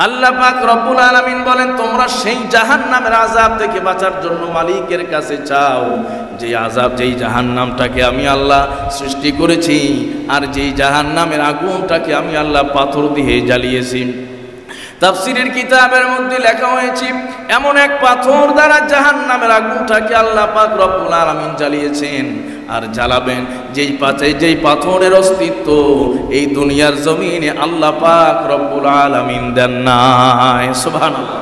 আল্লাহ পাক রব্বুল আলামিন বলেন, তোমরা সেই জাহান্নামের আযাব থেকে বাঁচার জন্য মালিকের কাছে চাও, যেই জাহান্নামটাকে আমি আল্লাহ সৃষ্টি করেছি, আর যেই জাহান্নামের আগুনটাকে আমি আল্লাহ পাথর দিয়ে জ্বালিয়েছি। তাফসীরের কিতাবের মধ্যে লেখা হয়েছে, এমন এক পাথর দ্বারা জাহান্নামের আগুনটাকে আল্লাহ পাক রব্বুল আলামিন জ্বালিয়েছেন আর জ্বালাবেন, যেই পাথরের অস্তিত্ব এই দুনিয়ার জমিনে আল্লাহ পাক রব্বুল আলামিন দেন নাই। সুবহানাল্লাহ।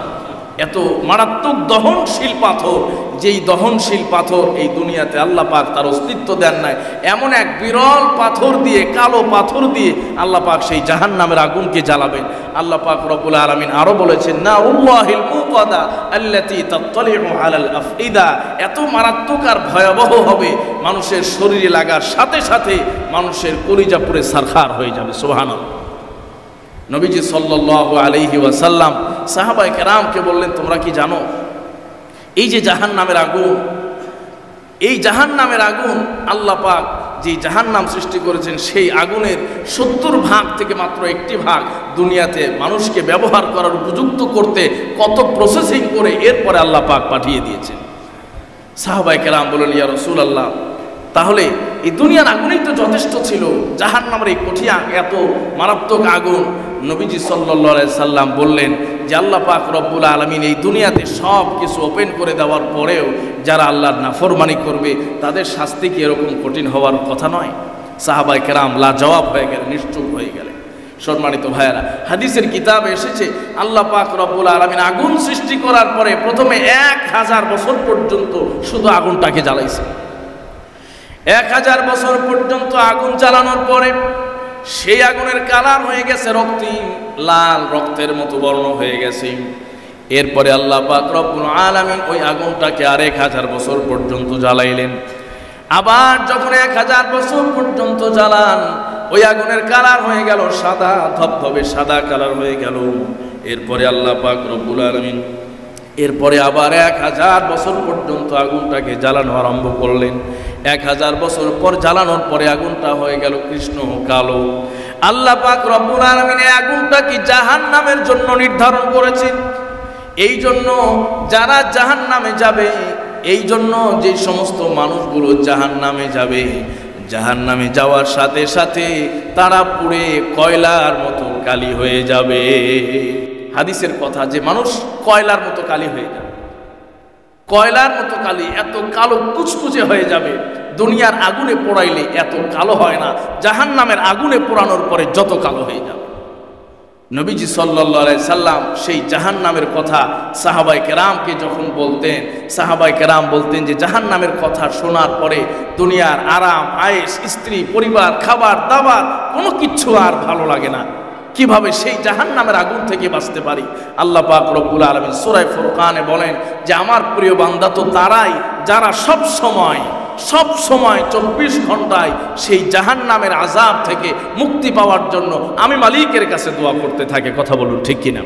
এত মারাত্মক দহনশীল পাথর, যেই দহনশীল পাথর এই দুনিয়াতে আল্লাহ পাক তার অস্তিত্ব দেন নাই, এমন এক বিরল পাথর দিয়ে, কালো পাথর দিয়ে আল্লাহ পাক সেই জাহান্নামের আগুনকে জ্বালাবেন। আল্লাহ পাক রব্বুল আলামিন আরো বলেছেন, নারুল্লাহিল মুকাদা আল্লাতী তাত্তালিউ আলাল আফইদা, এত মারাত্মক আর ভয়াবহ হবে, মানুষের শরীরে লাগার সাথে সাথে মানুষের কলিজা পুড়ে ছারখার হয়ে যাবে। সুবহানাল্লাহ। নবীজি সাল্লাল্লাহু আলাইহি ওয়াসাল্লাম সাহাবায়ে কেরামকে বললেন, তোমরা কি জানো এই যে জাহান্নামের আগুন, এই জাহান্নামের আগুন আল্লাহ পাক যে জাহান্নাম সৃষ্টি করেছেন, সেই আগুনের 70 ভাগ থেকে মাত্র একটি ভাগ দুনিয়াতে মানুষকে ব্যবহার করার উপযুক্ত করতে কত প্রসেসিং করে এরপরে আল্লাহ পাক পাঠিয়ে দিয়েছেন। সাহাবায়ে কেরাম বললেন, ইয়া রাসূলুল্লাহ, তাহলে এই দুনিয়ার আগুনই তো যথেষ্ট ছিল, জাহান্নামের এই কঠিন এত মারাত্মক আগুন? নবীজি সাল্লাল্লাহু আলাইহি সাল্লাম বললেন যে আল্লাহ পাক রব্বুল আলামিন এই দুনিয়াতে সব কিছু ওপেন করে দেওয়ার পরেও যারা আল্লাহর নাফরমানি করবে তাদের শাস্তি কি এরকম কঠিন হওয়ার কথা নয়? সাহাবায়ে কেরাম লাজবাব হয়ে গেলেন, নিশ্চুপ হয়ে গেলেন। সম্মানিত ভাইয়েরা, হাদিসের কিতাবে এসেছে আল্লাহ পাক রব্বুল আলামিন আগুন সৃষ্টি করার পরে প্রথমে 1000 বছর পর্যন্ত শুধু আগুনটাকে জ্বালাইছে। 1000 বছর পর্যন্ত আগুন জ্বালানোর পরে সেই আগুনের কালার হয়ে গেছে রক্তিম লাল, রক্তের মতো বর্ণ হয়ে গেছে। এরপরে আল্লাহ পাক রব্বুল আলামিন ওই আগুনটাকে আর 1000 বছর পর্যন্ত জ্বালাইলেন। আবার যখন 1000 বছর পর্যন্ত জ্বালান, ওই আগুনের কালার হয়ে গেল সাদা, ধবধবে সাদা কালার হয়ে গেল। এরপরে আল্লাহ পাক রব্বুল আলামিন এরপরে আবার 1000 বছর পর্যন্ত আগুনটাকে জ্বালানো আরম্ভ করলেন। 1000 বছর পর জ্বালানোর পরে আগুনটা হয়ে গেল কৃষ্ণ কালো। আল্লাহ পাক রব্বুল আলামিন এই আগুনটাকে জাহান্নামের জন্য নির্ধারণ করেছেন। এই জন্য যারা জাহান্নামে যাবে, এই জন্য যে সমস্ত মানুষগুলো জাহান্নামে যাবে, জাহান্নামে যাওয়ার সাথে সাথে তারা পুড়ে কয়লার মতো কালি হয়ে যাবে। হাদিসের কথা যে মানুষ কয়লার মতো কালি হয়ে যাবে, কয়লার মতো কালি, এত কালো কুচকুচে হয়ে যাবে। দুনিয়ার আগুনে পোড়াইলে এত কালো হয় না, জাহান্নামের আগুনে পোড়ানোর পরে যত কালো হয়ে যাবে। নবীজি সাল্লাল্লাহু আলাইহি সাল্লাম সেই জাহান্নামের কথা সাহাবায়ে কেরামকে যখন বলতেন, সাহাবায়ে কেরাম বলতেন যে জাহান্নামের কথা শোনার পরে দুনিয়ার আরাম আয়েশ, স্ত্রী পরিবার, খাবার দাবার কোনো কিচ্ছু আর ভালো লাগে না। কিভাবে সেই জাহান্নামের আগুন থেকে বাঁচতে পারি? আল্লাহ পাক রব্বুল আলামিন সূরা ফুরকানে বলেন যে আমার প্রিয় বান্দা তো তারাই যারা সব সময় সব সময় 24 ঘন্টায় সেই জাহান্নামের আযাব থেকে মুক্তি পাওয়ার জন্য আমি মালিকের কাছে দোয়া করতে থাকি। কথা বলুন ঠিক কিনা?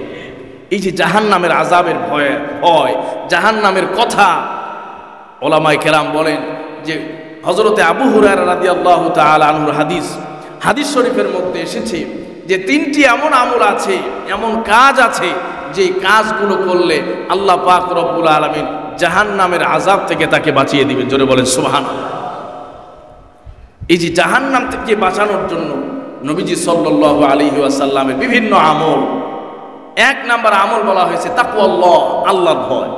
এই যে জাহান্নামের আযাবের ভয় জাহান্নামের কথা, ওলামায়ে কেরাম বলেন যে হযরতে আবু হুরায়রা রাদিয়াল্লাহু তাআলা আনহুর হাদিস শরীফের মধ্যে এসেছে যে 3টি এমন আমল আছে, এমন কাজ আছে, যে কাজগুলো করলে আল্লাহ পাক রব্বুল আলামিন জাহান্নামের আযাব থেকে তাকে বাঁচিয়ে দিবেন। জোরে বলেন সুবহানাল্লাহ। এই যে জাহান্নাম থেকে বাঁচানোর জন্য নবীজি সাল্লাল্লাহু আলাইহি ওয়াসাল্লামের বিভিন্ন আমল, 1 নাম্বার আমল বলা হয়েছে তাকওয়াল্লাহ, আল্লাহর ভয়।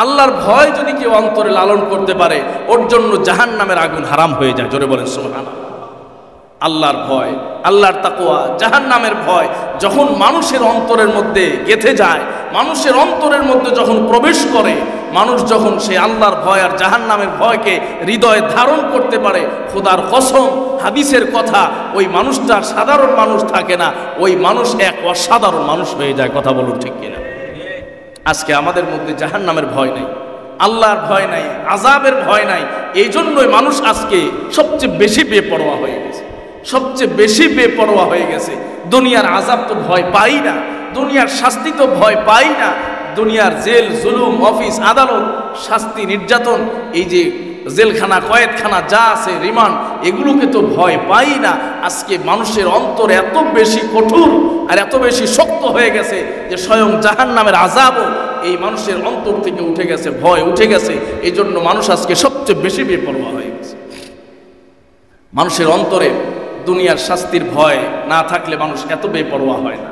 আল্লাহর ভয় যদি কেউ অন্তরে লালন করতে পারে, ওর জন্য জাহান্নামের আগুন হারাম হয়ে যায়। জোরে বলেন সুবহানাল্লাহ। আল্লাহর ভয়, আল্লাহর তাকওয়া, জাহান্নামের ভয় যখন মানুষের অন্তরের মধ্যে গেঁথে যায়, মানুষের অন্তরের মধ্যে যখন প্রবেশ করে, মানুষ যখন সেই আল্লাহর ভয় আর জাহান্নামের ভয়কে হৃদয়ে ধারণ করতে পারে, খোদার কসম, হাদিসের কথা, ওই মানুষটা সাধারণ মানুষ থাকে না, ওই মানুষ এক অসাধারণ মানুষ হয়ে যায়। কথা বলুন ঠিক কিনা? আজকে আমাদের মধ্যে জাহান্নামের ভয় নাই, আল্লাহর ভয় নাই, আযাবের ভয় নাই। এই জন্যই মানুষ আজকে সবচেয়ে বেশি বেপরোয়া হয়ে গেছে, সবচেয়ে বেশি বেপরোয়া হয়ে গেছে। দুনিয়ার আযাব তো ভয় পাই না, দুনিয়ার শাস্তি তো ভয় পাই না, দুনিয়ার জেল, জুলুম, অফিস, আদালত, শাস্তি, নির্যাতন, এই যে জেলখানা, কয়েদখানা যা আছে, রিমান্ড, এগুলোকে তো ভয় পাই না। আজকে মানুষের অন্তর এত বেশি কঠোর আর এত বেশি শক্ত হয়ে গেছে যে স্বয়ং জাহান্নামের আযাবও এই মানুষের অন্তর থেকে উঠে গেছে, ভয় উঠে গেছে। এই জন্য মানুষ আজকে সবচেয়ে বেশি বেপরোয়া হয়ে গেছে। মানুষের অন্তরে দুনিয়ার শাস্তির ভয় না থাকলে মানুষ এত বেপরোয়া হয় না,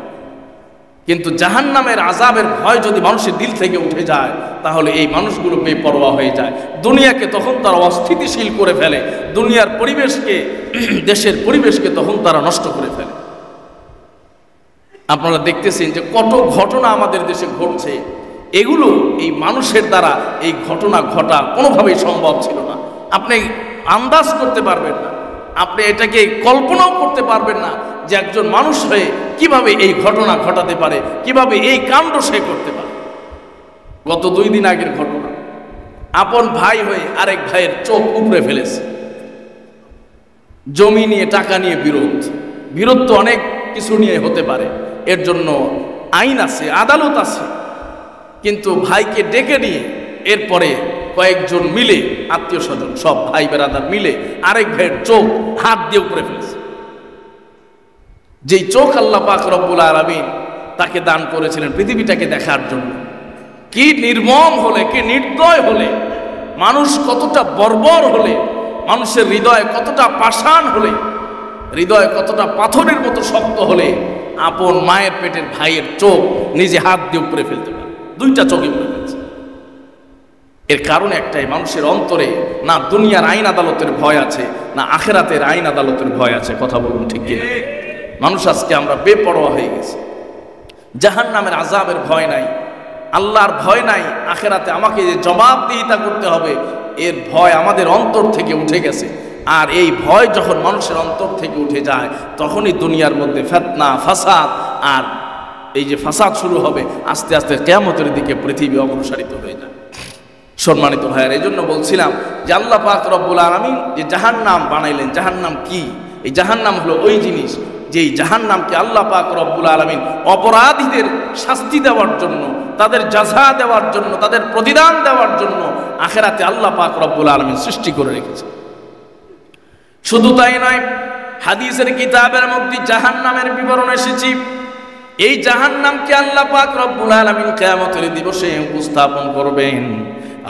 কিন্তু জাহান্নামের আযাবের ভয় যদি মানুষের দিল থেকে উঠে যায়, তাহলে এই মানুষগুলো বেপরোয়া হয়ে যায়। দুনিয়াকে তখন তারা অস্থিতিশীল করে ফেলে, দুনিয়ার পরিবেশকে, দেশের পরিবেশকে তখন তারা নষ্ট করে ফেলে। আপনারা দেখতেছেন যে কত ঘটনা আমাদের দেশে ঘটছে, এগুলো এই মানুষের দ্বারা এই ঘটনা ঘটা কোনোভাবেই সম্ভব ছিল না। আপনি আন্দাজ করতে পারবেন না, আপনি এটাকে কল্পনাও করতে পারবেন না যে একজন মানুষ হয়ে কিভাবে এই ঘটনা ঘটাতে পারে, কিভাবে এই কাণ্ড সে করতে পারে। গত 2 দিন আগের ঘটনা, আপন ভাই হয়ে আরেক ভাইয়ের চোখ উপড়ে ফেলেছে। জমি নিয়ে, টাকা নিয়ে বিরোধ তো অনেক কিছু নিয়ে হতে পারে, এর জন্য আইন আছে, আদালত আছে, কিন্তু ভাইকে ডেকে নিয়ে এরপরে কয়েকজন মিলে, আত্মীয় স্বজন সব ভাই বেরাদার মিলে আরেক ভাইয়ের চোখ হাত দিয়ে উপরে ফেলেছে। যেই চোখ আল্লাহ পাক রব্বুল আলামিন তাকে দান করেছিলেন পৃথিবীটাকে দেখার জন্য। কি নির্মম হলে, কি নির্দয় হলে, মানুষ কতটা বর্বর হলে, মানুষের হৃদয় কতটা পাষাণ হলে, হৃদয় কতটা পাথরের মতো শক্ত হলে আপন মায়ের পেটের ভাইয়ের চোখ নিজে হাত দিয়ে উপরে ফেলতে পারে। 2টা চোখে উপরে ফেলছে। এর কারণ একটাই, মানুষের অন্তরে না দুনিয়ার আইন আদালতের ভয় আছে, না আখেরাতের আইন আদালতের ভয় আছে। কথা বলুন ঠিক কিনা? মানুষ আজকে আমরা বেপরোয়া হয়ে গেছি। জাহান্নামের আযাবের ভয় নাই, আল্লাহর ভয় নাই, আখেরাতে আমাকে যে জবাবদিহিতা করতে হবে এর ভয় আমাদের অন্তর থেকে উঠে গেছে। আর এই ভয় যখন মানুষের অন্তর থেকে উঠে যায়, তখনই দুনিয়ার মধ্যে ফিতনা, ফাসাদ, আর এই যে ফাসাদ শুরু হবে, আস্তে আস্তে কিয়ামতের দিকে পৃথিবী অগ্রসরিত হয়ে যায়। সম্মানিত ভাইয়েরা, এই জন্য বলছিলাম যে আল্লাহ পাক রব্বুল আলামিন যে জাহান্নাম বানাইলেন, জাহান্নাম কি? এই জাহান্নাম হলো ওই জিনিস যেই জাহান্নামকে আল্লাহ পাক রব্বুল আলামিন অপরাধীদের শাস্তি দেওয়ার জন্য, তাদের জাযা দেওয়ার জন্য, তাদের প্রতিদান দেওয়ার জন্য আখেরাতে আল্লাহ পাক রব্বুল আলামিন সৃষ্টি করে রেখেছে। শুধু তাই নয়, হাদিসের কিতাবের মধ্যে জাহান্নামের বিবরণ এসেছে। এই জাহান্নামকে আল্লাহ পাক রব্বুল আলামিন কিয়ামতের দিবসে উপস্থাপন করবেন।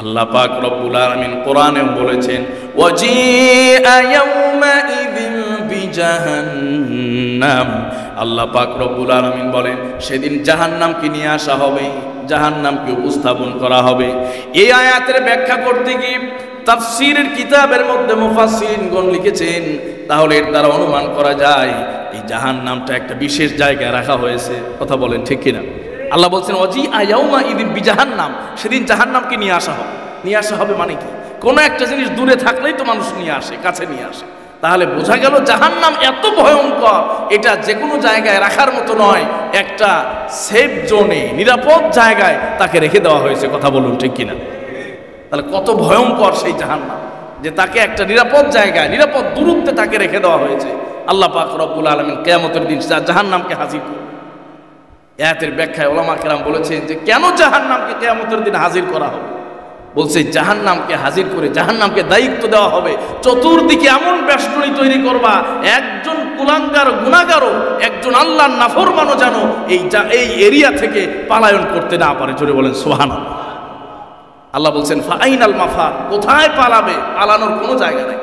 আল্লাহ পাক রব্বুল আলামিন কোরআনেও বলেছেন, ওয়াজিআ ইয়াউমাইযিন বিজাহান্নাম। আল্লাহ পাক রব্বুল আলামিন বলেন, সেদিন জাহান্নামকে নিয়ে আসা হবে, জাহান্নামকে উপস্থাপন করা হবে। এই আয়াতের ব্যাখ্যা করতে গিয়ে তাফসীরের কিতাবের মধ্যে মুফাসসিরিনগণ লিখেছেন, তাহলে এর দ্বারা অনুমান করা যায় এই জাহান্নামটা একটা বিশেষ জায়গায় রাখা হয়েছে। কথা বলেন ঠিক কিনা? আল্লাহ বলছেন ওয়াজিআ ইয়াউমাইযিন বিজাহান্নাম, সেদিন জাহান্নামকে নিয়ে আসা হবে। নিয়ে আসা হবে মানে কি? কোনো একটা জিনিস দূরে থাকলেই তো মানুষ নিয়ে আসে, কাছে নিয়ে আসে। তাহলে বোঝা গেল জাহান্নাম এত ভয়ঙ্কর, এটা যে কোনো জায়গায় রাখার মতো নয়, একটা সেফ জোনে, নিরাপদ জায়গায় তাকে রেখে দেওয়া হয়েছে। কথা বলুন ঠিক কিনা? তাহলে কত ভয়ঙ্কর সেই জাহান্নাম, যে তাকে একটা নিরাপদ জায়গায়, নিরাপদ দূরত্বে তাকে রেখে দেওয়া হয়েছে। আল্লাহ পাক রব্বুল আলামিন কিয়ামতের দিন জাহান্নামকে হাজির করবে। আয়াতের ব্যাখ্যায় উলামা কেরাম বলেছেন যে কেন জাহান্নামকে কিয়ামতের দিন হাজির করা হবে। বলছে জাহান্নামকে হাজির করে জাহান্নামকে দায়িত্ব দেওয়া হবে, চতুর্দিকে এমন বেষ্টনী তৈরি করবা, একজন কুলাঙ্গার গুনাহগারও, একজন আল্লাহর নাফরমানও যেন এই এরিয়া থেকে পালায়ন করতে না পারে। জোরে বলেন সুবহানাল্লাহ। আল্লাহ বলছেন ফাইনাল মাফার, কোথায় পালাবে? পালানোর কোনো জায়গা নেই।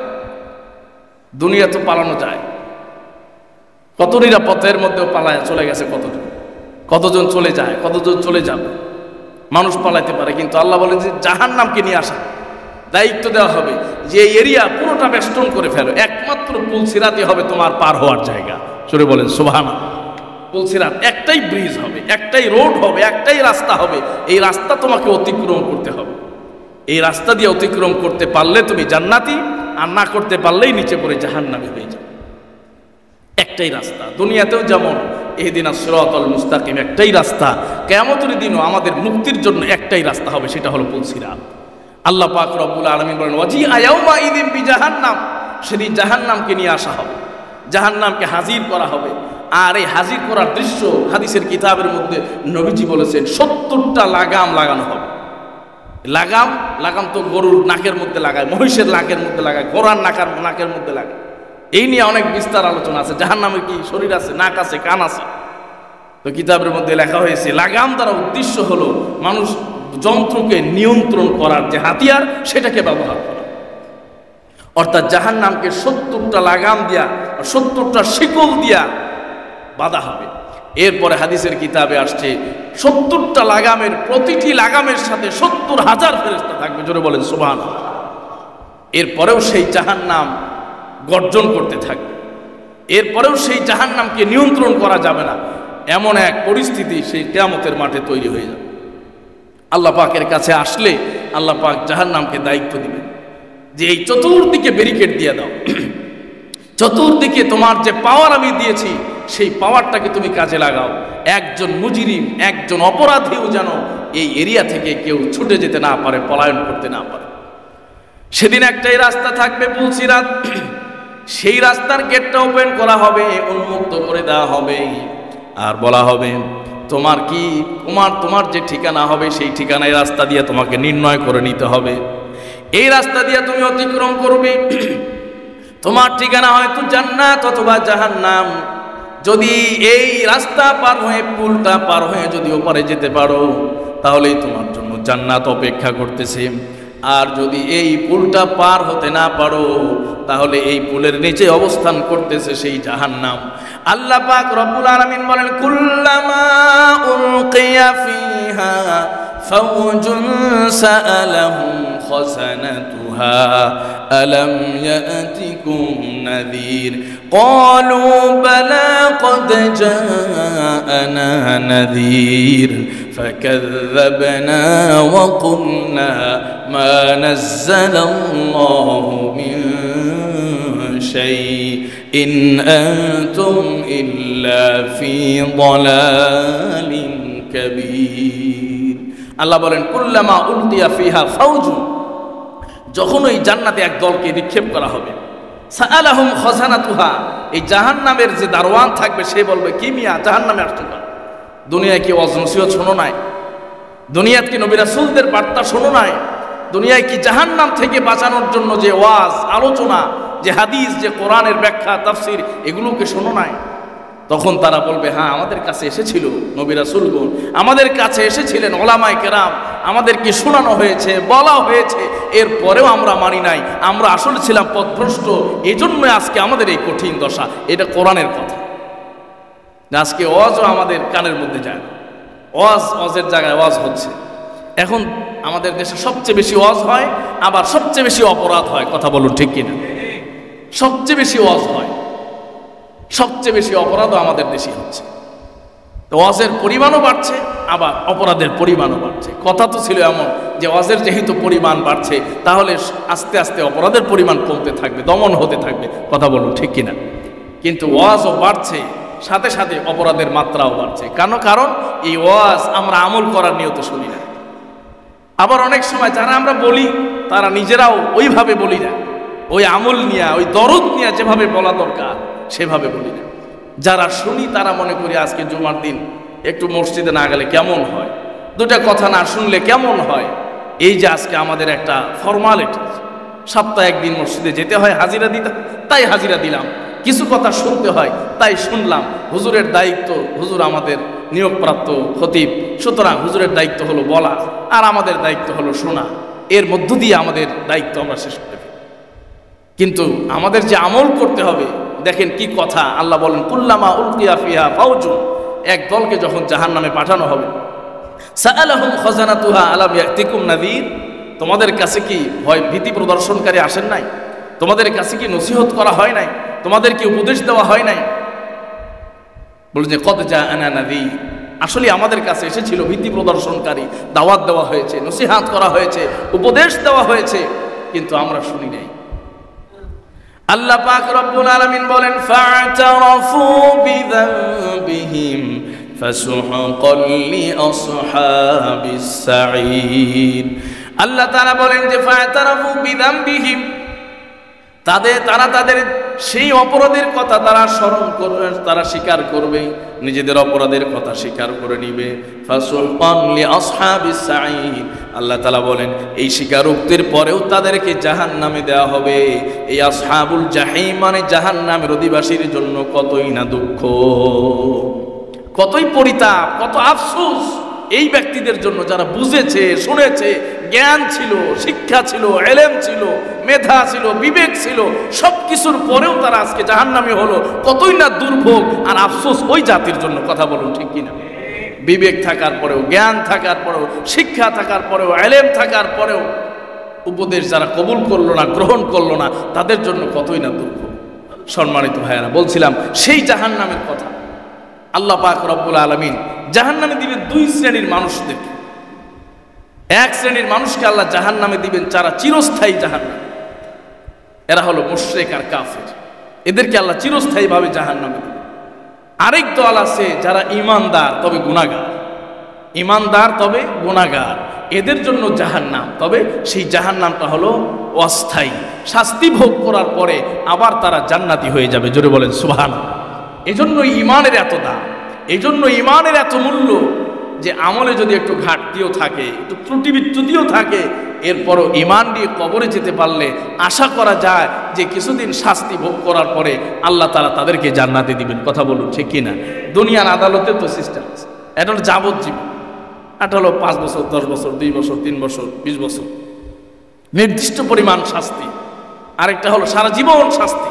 দুনিয়া তো পালানো যায়, কত নিরাপত্তার মধ্যেও পালায় চলে গেছে কতজন চলে যায়, কতজন চলে যাবে, মানুষ পালাইতে পারে। কিন্তু আল্লাহ বলেন যে জাহান্নামকে নিয়ে আসা, দায়িত্ব দেওয়া হবে যে এরিয়া পুরোটা বেষ্টন করে ফেলো, একমাত্র পুলসিরাতই হবে তোমার পার হওয়ার জায়গা। জোরে বলেন সুবহানাল্লাহ। পুলসিরাত একটাই ব্রিজ হবে, একটাই রোড হবে, একটাই রাস্তা হবে। এই রাস্তা তোমাকে অতিক্রম করতে হবে। এই রাস্তা দিয়ে অতিক্রম করতে পারলে তুমি জান্নাতি, আর না করতে পারলেই নিচে পড়ে জাহান্নামী হয়ে যাবে। একটাই রাস্তা, দুনিয়াতেও যেমন ইহদিনাস সিরাতাল মুস্তাকিম একটাই রাস্তা, কিয়ামতের দিনও আমাদের মুক্তির জন্য একটাই রাস্তা হবে, সেটা হলো পুলসিরাত। আল্লাহ পাক রব্বুল আলামিন বলেন ওয়াজিআ ইয়াউমা ইযিন বিজাহান্নাম, সেদিন জাহান্নামকে নিয়ে আসা হবে, জাহান্নামকে হাজির করা হবে। আর এই হাজির করার দৃশ্য হাদিসের কিতাবের মধ্যে নবীজি বলেছেন 70টা লাগাম লাগানো হবে। লাগাম তো গরুর নাকের মধ্যে লাগায়, মহিষের নাকের মধ্যে লাগায়, ঘোড়ার নাকের মধ্যে লাগায়। এই নিয়ে অনেক বিস্তার আলোচনা আছে। জাহান্নামের কি শরীর আছে, নাক আছে, কান আছে? তো কিতাবের মধ্যে লেখা হয়েছে লাগাম দ্বারা উদ্দেশ্য হলো মানুষ যন্ত্রকে নিয়ন্ত্রণ করার যে হাতিয়ার, সেটাকে ব্যবহার করা। অর্থাৎ জাহান্নামকে 70টা লাগাম দিয়া, 70টা শিকল দিয়া বাঁধা হবে। এরপরে হাদিসের কিতাবে আসছে 70টা লাগামের, প্রতিটি লাগামের সাথে 70,000 ফেরেশতা থাকবে। জোরে বলেন সুবহানাল্লাহ। এরপরেও সেই জাহান্নাম গর্জন করতে থাকবে, এরপরেও সেই জাহান্নামকে নিয়ন্ত্রণ করা যাবে না। এমন এক পরিস্থিতি সেই কিয়ামতের মাঠে তৈরি হয়ে যাবে। আল্লাহ পাকের কাছে আসলে আল্লাহ পাক জাহান্নামকে দায়িত্ব দিবেন যে এই চতুর্দিকে ব্যারিকেড দিয়ে দাও, চতুর্দিকে তোমার যে পাওয়ার আমি দিয়েছি সেই পাওয়ারটাকে তুমি কাজে লাগাও। একজন মুজরিম, একজন অপরাধীও যেন এই এরিয়া থেকে কেউ ছুটে যেতে না পারে, পলায়ন করতে না পারে। সেদিন একটাই রাস্তা থাকবে, পুলসিরাত। সেই রাস্তার গেটটা ওপেন করা হবে, উন্মুক্ত করে দেওয়া হবে, আর বলা হবে তোমার যে ঠিকানা হবে সেই ঠিকানায় রাস্তা দিয়ে তোমাকে নির্ণয় করে নিতে হবে। এই রাস্তা দিয়ে তুমি অতিক্রম করবে। তোমার ঠিকানা হয়তো জান্নাত অথবা জাহান্নাম। যদি এই রাস্তা পার হয়ে, পুলটা পার হয়ে যদি ওপারে যেতে পারো, তাহলেই তোমার জন্য জান্নাত অপেক্ষা করতেছে। আর যদি এই পুলটা পার হতে না পারো, তাহলে এই পুলের নিচে অবস্থান করতেছে সেই জাহান্নাম। আল্লাহ পাক রব্বুল আলামিন বলেন কুল্লামা উলকিয়া ফিহা ফাওজুন সাআলাহুম খাযানাতুহা আলাম ইয়াতিকুম নাযীর ক্বালু বালা ক্বাদ জাআনা নাযীর فكذبنا وقلنا ما نزل الله من شيء إن أنتم إلا في ضلال كبير। আল্লাহ বলেন কুল্লামা উলকিয়া ফিহা ফাওজুন, যখন ওই জান্নাতে এক দলকে নিক্ষেপ করা হবে, সাআলাহুম খাযানাতুহা, এই জাহান্নামের যে দারোয়ান থাকবে সে বলবে কি মিয়া জাহান্নামে আসছো কেন? দুনিয়ায় কি ওয়াজ নসিহত শোনো নাই? দুনিয়াতে কি নবী রাসূলদের বার্তা শোনো নাই? দুনিয়ায় কি জাহান্নাম থেকে বাঁচানোর জন্য যে ওয়াজ, আলোচনা, যে হাদিস, যে কোরআনের ব্যাখ্যা, তাফসীর, এগুলোকে শোনো নাই? তখন তারা বলবে হ্যাঁ, আমাদের কাছে এসেছিল নবী রাসূলগণ, আমাদের কাছে এসেছিলেন ওলামায়ে কেরাম, আমাদেরকে শোনানো হয়েছে, বলা হয়েছে, এরপরেও আমরা মানি নাই, আমরা আসলে ছিলাম পথভ্রষ্ট, এজন্য আজকে আমাদের এই কঠিন দশা। এটা কোরআনের কথা। আজকে ওয়াজও আমাদের কানের মধ্যে যায় না, ওয়াজের জায়গায় ওয়াজ হচ্ছে। এখন আমাদের দেশে সবচেয়ে বেশি ওয়াজ হয়, আবার সবচেয়ে বেশি অপরাধ হয়। কথা বলুন ঠিক কিনা? সবচেয়ে বেশি ওয়াজ হয়, সবচেয়ে বেশি অপরাধও আমাদের দেশে হচ্ছে। তো ওয়াজের পরিমাণও বাড়ছে, আবার অপরাধের পরিমাণও বাড়ছে। কথা তো ছিল এমন যে ওয়াজের যেহেতু পরিমাণ বাড়ছে, তাহলে আস্তে আস্তে অপরাধের পরিমাণ কমতে থাকবে, দমন হতে থাকবে। কথা বলুন ঠিক কিনা? কিন্তু ওয়াজও বাড়ছে, সাথে সাথে অপরাধের মাত্রাও বাড়ছে। কারণ এই ওয়াজ আমরা আমল করার নিয়তে শুনি না। আবার অনেক সময় যারা আমরা বলি তারা নিজেরাও ওইভাবে বলি না। ওই আমল নিয়ে, ওই দরদ নিয়ে যেভাবে বলা দরকার সেভাবে বলি না। যারা শুনি তারা মনে করি আজকে জুমার দিন একটু মসজিদে না গেলে কেমন হয়, দুটা কথা না শুনলে কেমন হয়। এই যে আজকে আমাদের একটা ফর্মালিটি, সপ্তাহে একদিন মসজিদে যেতে হয়, হাজিরা দিতে, তাই হাজিরা দিলাম। কিছু কথা শুনতে হয়, তাই শুনলাম। হুজুরের দায়িত্ব, হুজুর আমাদের নিয়োগপ্রাপ্ত খতিব, সুতরাং হুজুরের দায়িত্ব হলো বলা, আর আমাদের দায়িত্ব হলো শোনা। এর মধ্য দিয়ে আমাদের দায়িত্ব আমরা শেষ করে ফেলি। কিন্তু আমাদের যে আমল করতে হবে, দেখেন কি কথা আল্লাহ বলেন, কুল্লামা উলকিয়া ফিহা ফাউজুন, এক দলকে যখন জাহান্নামে পাঠানো হবে, সাআলাহুম খাজানাতুহা আলাম ইয়াতিকুম নাযীর, তোমাদের কাছে কি ভয় ভীতি প্রদর্শনকারী আসেন নাই? তোমাদের কাছে কি নসিহত করা হয় নাই? তোমাদের কি উপদেশ দেওয়া হয় নাই? বলে যে কদ জাআনা নাযীর, আসলে আমাদের কাছে এসেছিল ভীতি প্রদর্শনকারী, দাওয়াত দেওয়া হয়েছে, নসিহত করা হয়েছে, উপদেশ দেওয়া হয়েছে, কিন্তু আমরা শুনি নাই। আল্লাহ পাক রব্বুল আলামিন বলেন, ফা'তারাফু বিযানবিহিম ফাসুহকাল লিআসহাবিস সাঈদ। আল্লাহ তাআলা বলেন যে ফা'তারাফু বিযানবিহিম, তারা তাদের সেই অপরাধের কথা তারা স্মরণ করবে, তারা স্বীকার করবে, নিজেদের অপরাধের কথা স্বীকার করে নিবে। ফাসুহকাল লিআসহাবিস সাঈদ, আল্লাহ তাআলা বলেন এই স্বীকারোক্তির পরেও তাদেরকে জাহান্নামে দেওয়া হবে। এই আসহাবুল জাহিম মানে জাহান্নামের অধিবাসীর জন্য কতই না দুঃখ, কতই পরিতাপ, কত আফসোস এই ব্যক্তিদের জন্য যারা বুঝেছে, শুনেছে, জ্ঞান ছিল, শিক্ষা ছিল, ইলম ছিল, মেধা ছিল, বিবেক ছিল, সব কিছুর পরেও তারা আজকে জাহান্নামী হলো। কতই না দুর্ভোগ আর আফসোস ওই জাতির জন্য। কথা বলুন ঠিক কিনা? বিবেক থাকার পরেও, জ্ঞান থাকার পরেও, শিক্ষা থাকার পরেও, ইলম থাকার পরেও উপদেশ যারা কবুল করলো না, গ্রহণ করলো না, তাদের জন্য কতই না দুর্ভোগ। সম্মানিত ভাইয়েরা, বলছিলাম সেই জাহান্নামের কথা। আল্লাহ পাক রব্বুল আলামিন জাহান্নামে দিবেন দুই শ্রেণীর মানুষদেরকে। এক শ্রেণীর মানুষকে আল্লাহ জাহান্নামে দিবেন যারা চিরস্থায়ী জাহান্নামে, এরা হলো মুশরিক আর কাফের, এদেরকে আল্লাহ চিরস্থায়ী ভাবে জাহান্নামে দিবেন। আরেক দল আছে যারা ঈমানদার তবে গুনাহগার, ঈমানদার তবে গুনাহগার, এদের জন্য জাহান্নাম, তবে সেই জাহান্নামটা হলো অস্থায়ী। শাস্তি ভোগ করার পরে আবার তারা জান্নাতি হয়ে যাবে। জোরে বলেন সুবহানাল্লাহ। এজন্য ঈমানের এত দাম, এজন্য ঈমানের এত মূল্য, যে আমলে যদি একটু ঘাটতিও থাকে, একটু ত্রুটি বিচ্যুতিও থাকে, এরপরও ঈমান দিয়ে কবরে যেতে পারলে আশা করা যায় যে কিছুদিন শাস্তি ভোগ করার পরে আল্লাহ তাআলা তাদেরকে জান্নাতে দিবেন। কথা বলুন ঠিক কিনা? দুনিয়ার আদালতে তো সিস্টেম আছে, এটা হলো যাবজ্জীবন, এটা হলো 5 বছর, 10 বছর, 2 বছর, 3 বছর, 20 বছর নির্দিষ্ট পরিমাণ শাস্তি, আরেকটা হলো সারা জীবন শাস্তি।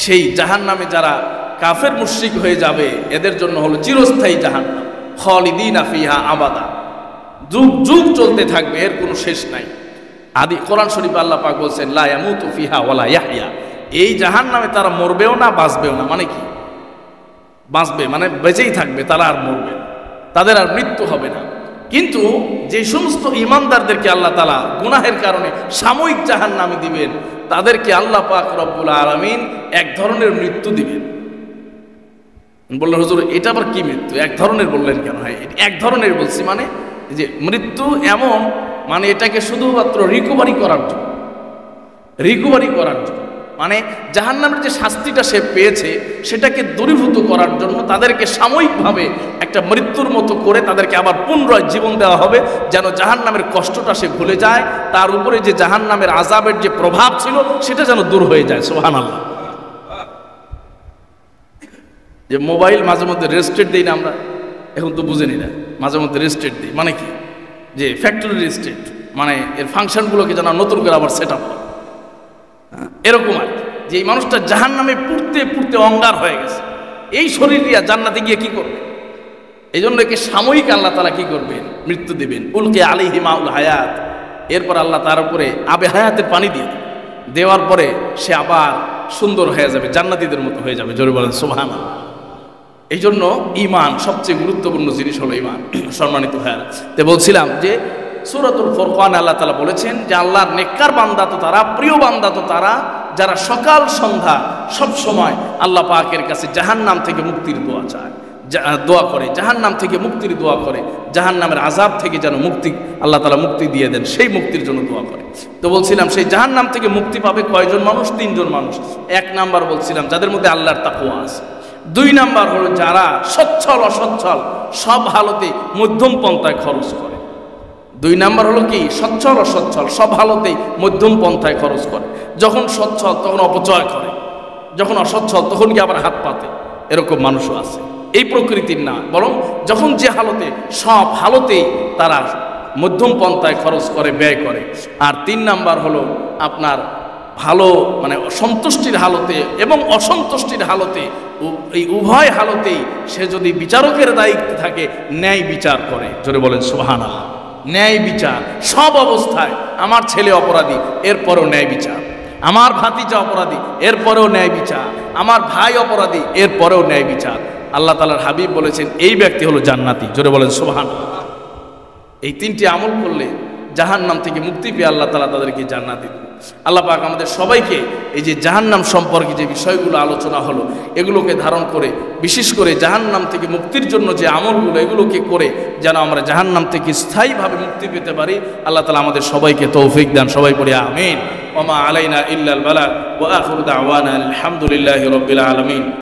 সেই জাহান্নামে যারা কাফের মুশরিক হয়ে যাবে, এদের জন্য হলো চিরস্থায়ী জাহান্নাম, খালিদিনা ফিহা আবাদা, যুগ যুগ চলতে থাকবে, এর কোনো শেষ নাই। আদি কোরআন শরীফে আল্লাহ পাক বলছেন, লা ইয়ামুতু ফিহা ওয়ালা ইয়াহইয়া, এই জাহান্নামে তারা মরবেও না, বাঁচবেও না। মানে কি? বাঁচবে মানে বেঁচেই থাকবে, তারা আর মরবে না, তাদের আর মৃত্যু হবে না। কিন্তু যে সমস্ত ঈমানদারদেরকে আল্লাহ তাআলা গুনাহের কারণে সাময়িক জাহান্নামে দিবেন, তাদেরকে আল্লাহ পাক রব্বুল আলামিন এক ধরনের মৃত্যু দিবেন। বললেন হুজুর এটা আবার কি মৃত্যু? এক ধরনের বললেন কেন? হয় এক ধরনের বলছি, মানে যে মৃত্যু এমন, মানে এটাকে শুধুমাত্র রিকভারি করার জন্য, রিকভারি করার জন্য, মানে জাহান্নামের যে শাস্তিটা সে পেয়েছে সেটাকে দূরীভূত করার জন্য তাদেরকে সাময়িকভাবে একটা মৃত্যুর মতো করে তাদেরকে আবার পুনরায় জীবন দেওয়া হবে, যেন জাহান্নামের কষ্টটা সে ভুলে যায়, তার উপরে যে জাহান্নামের আযাবের যে প্রভাব ছিল সেটা যেন দূর হয়ে যায়। সুবহানাল্লাহ। যে মোবাইল মাঝে মধ্যে রেস্টেড দিই না আমরা, এখন তো বুঝে নি না, মাঝে মধ্যে রেস্টেড দিই মানে কি? যে ফ্যাক্টরি রেস্টেড, মানে এর ফাংশনগুলোকে যেন নতুন করে আবার সেট আপ হয়, এরকম আর কি। যে এই মানুষটা জাহান্নামে পুড়তে পুড়তে অঙ্গার হয়ে গেছে, এই শরীর দিয়া জান্নাতে গিয়ে কি করবে? এই জন্য একে সাময়িক আল্লাহ তাআলা কি করবেন? মৃত্যু দেবেন। উলকে আলাইহি মাউল হায়াত, এরপর আল্লাহ তার উপরে আবে হায়াতের পানি দিয়ে দেওয়ার পরে সে আবার সুন্দর হয়ে যাবে, জান্নাতীদের মতো হয়ে যাবে। জোরে বলেন সুবহানাল্লাহ। এই জন্য ঈমান সবচেয়ে গুরুত্বপূর্ণ জিনিস হলো ঈমান। সম্মানিত ভাইরা, তো বলছিলাম যে সূরাতুল ফুরকান আল্লাহ তাআলা বলেছেন যে আল্লাহর নেককার বান্দা তো তারা, প্রিয় বান্দা তো তারা, যারা সকাল সন্ধ্যা সব সময় আল্লাহ পাকের কাছে জাহান্নাম থেকে মুক্তির দোয়া চায়, দোয়া করে, জাহান্নাম থেকে মুক্তির দোয়া করে, জাহান্নামের আযাব থেকে যেন মুক্তি আল্লাহ তাআলা মুক্তি দিয়ে দেন, সেই মুক্তির জন্য দোয়া করে। তো বলছিলাম সেই জাহান্নাম থেকে মুক্তি পাবে কয়জন মানুষ? 3 জন মানুষ। 1 নাম্বার বলছিলাম যাদের মধ্যে আল্লাহর তাকওয়া আছে। 2 নাম্বার হলো যারা সচ্ছল অসচ্ছল সব হালতে মধ্যম পন্থায় খরচ করে। 2 নাম্বার হলো কি? সচ্ছল অসচ্ছল সব হালতেই মধ্যম পন্থায় খরচ করে। যখন সচ্ছল তখন অপচয় করে, যখন অসচ্ছল তখন কি আবার হাত পাতে, এরকম মানুষও আছে। এই প্রকৃতির না, বরং যখন যে হালতে, সব হালতেই তারা মধ্যম পন্থায় খরচ করে, ব্যয় করে। আর 3 নাম্বার হলো আপনার ভালো মানে সন্তুষ্টির হালতে এবং অসন্তুষ্টির হালতে, এই উভয় হালতেই সে যদি বিচারকের দায়িত্বে থাকে ন্যায় বিচার করে। জোরে বলেন সুবহানাল্লাহ। ন্যায় বিচার সব অবস্থায়। আমার ছেলে অপরাধী, এরপরও ন্যায় বিচার। আমার ভাতিজা অপরাধী, এরপরেও ন্যায় বিচার। আমার ভাই অপরাধী, এরপরেও ন্যায় বিচার। আল্লাহ তাআলার হাবিব বলেছেন এই ব্যক্তি হলো জান্নাতি। জোরে বলেন সুবহানাল্লাহ। এই 3টি আমল করলে জাহান্নাম থেকে মুক্তি পেয়ে আল্লাহ তাআলা তাদেরকে জান্নাতি দেন। আল্লাহ পাক আমাদের সবাইকে এই যে জাহান্নাম সম্পর্কে যে বিষয়গুলো আলোচনা হলো এগুলোকে ধারণ করে, বিশেষ করে জাহান্নাম থেকে মুক্তির জন্য যে আমলগুলো এগুলোকে করে যেন আমরা জাহান্নাম থেকে স্থায়ীভাবে মুক্তি পেতে পারি। আল্লাহ তাআলা আমাদের সবাইকে তৌফিক দেন। সবাই পড়ি আমিন। ওয়া মা আলাইনা ইল্লাল বালাগ ওয়া আখিরু দাওয়ানা আলহামদুলিল্লাহি রাব্বিল আলামিন।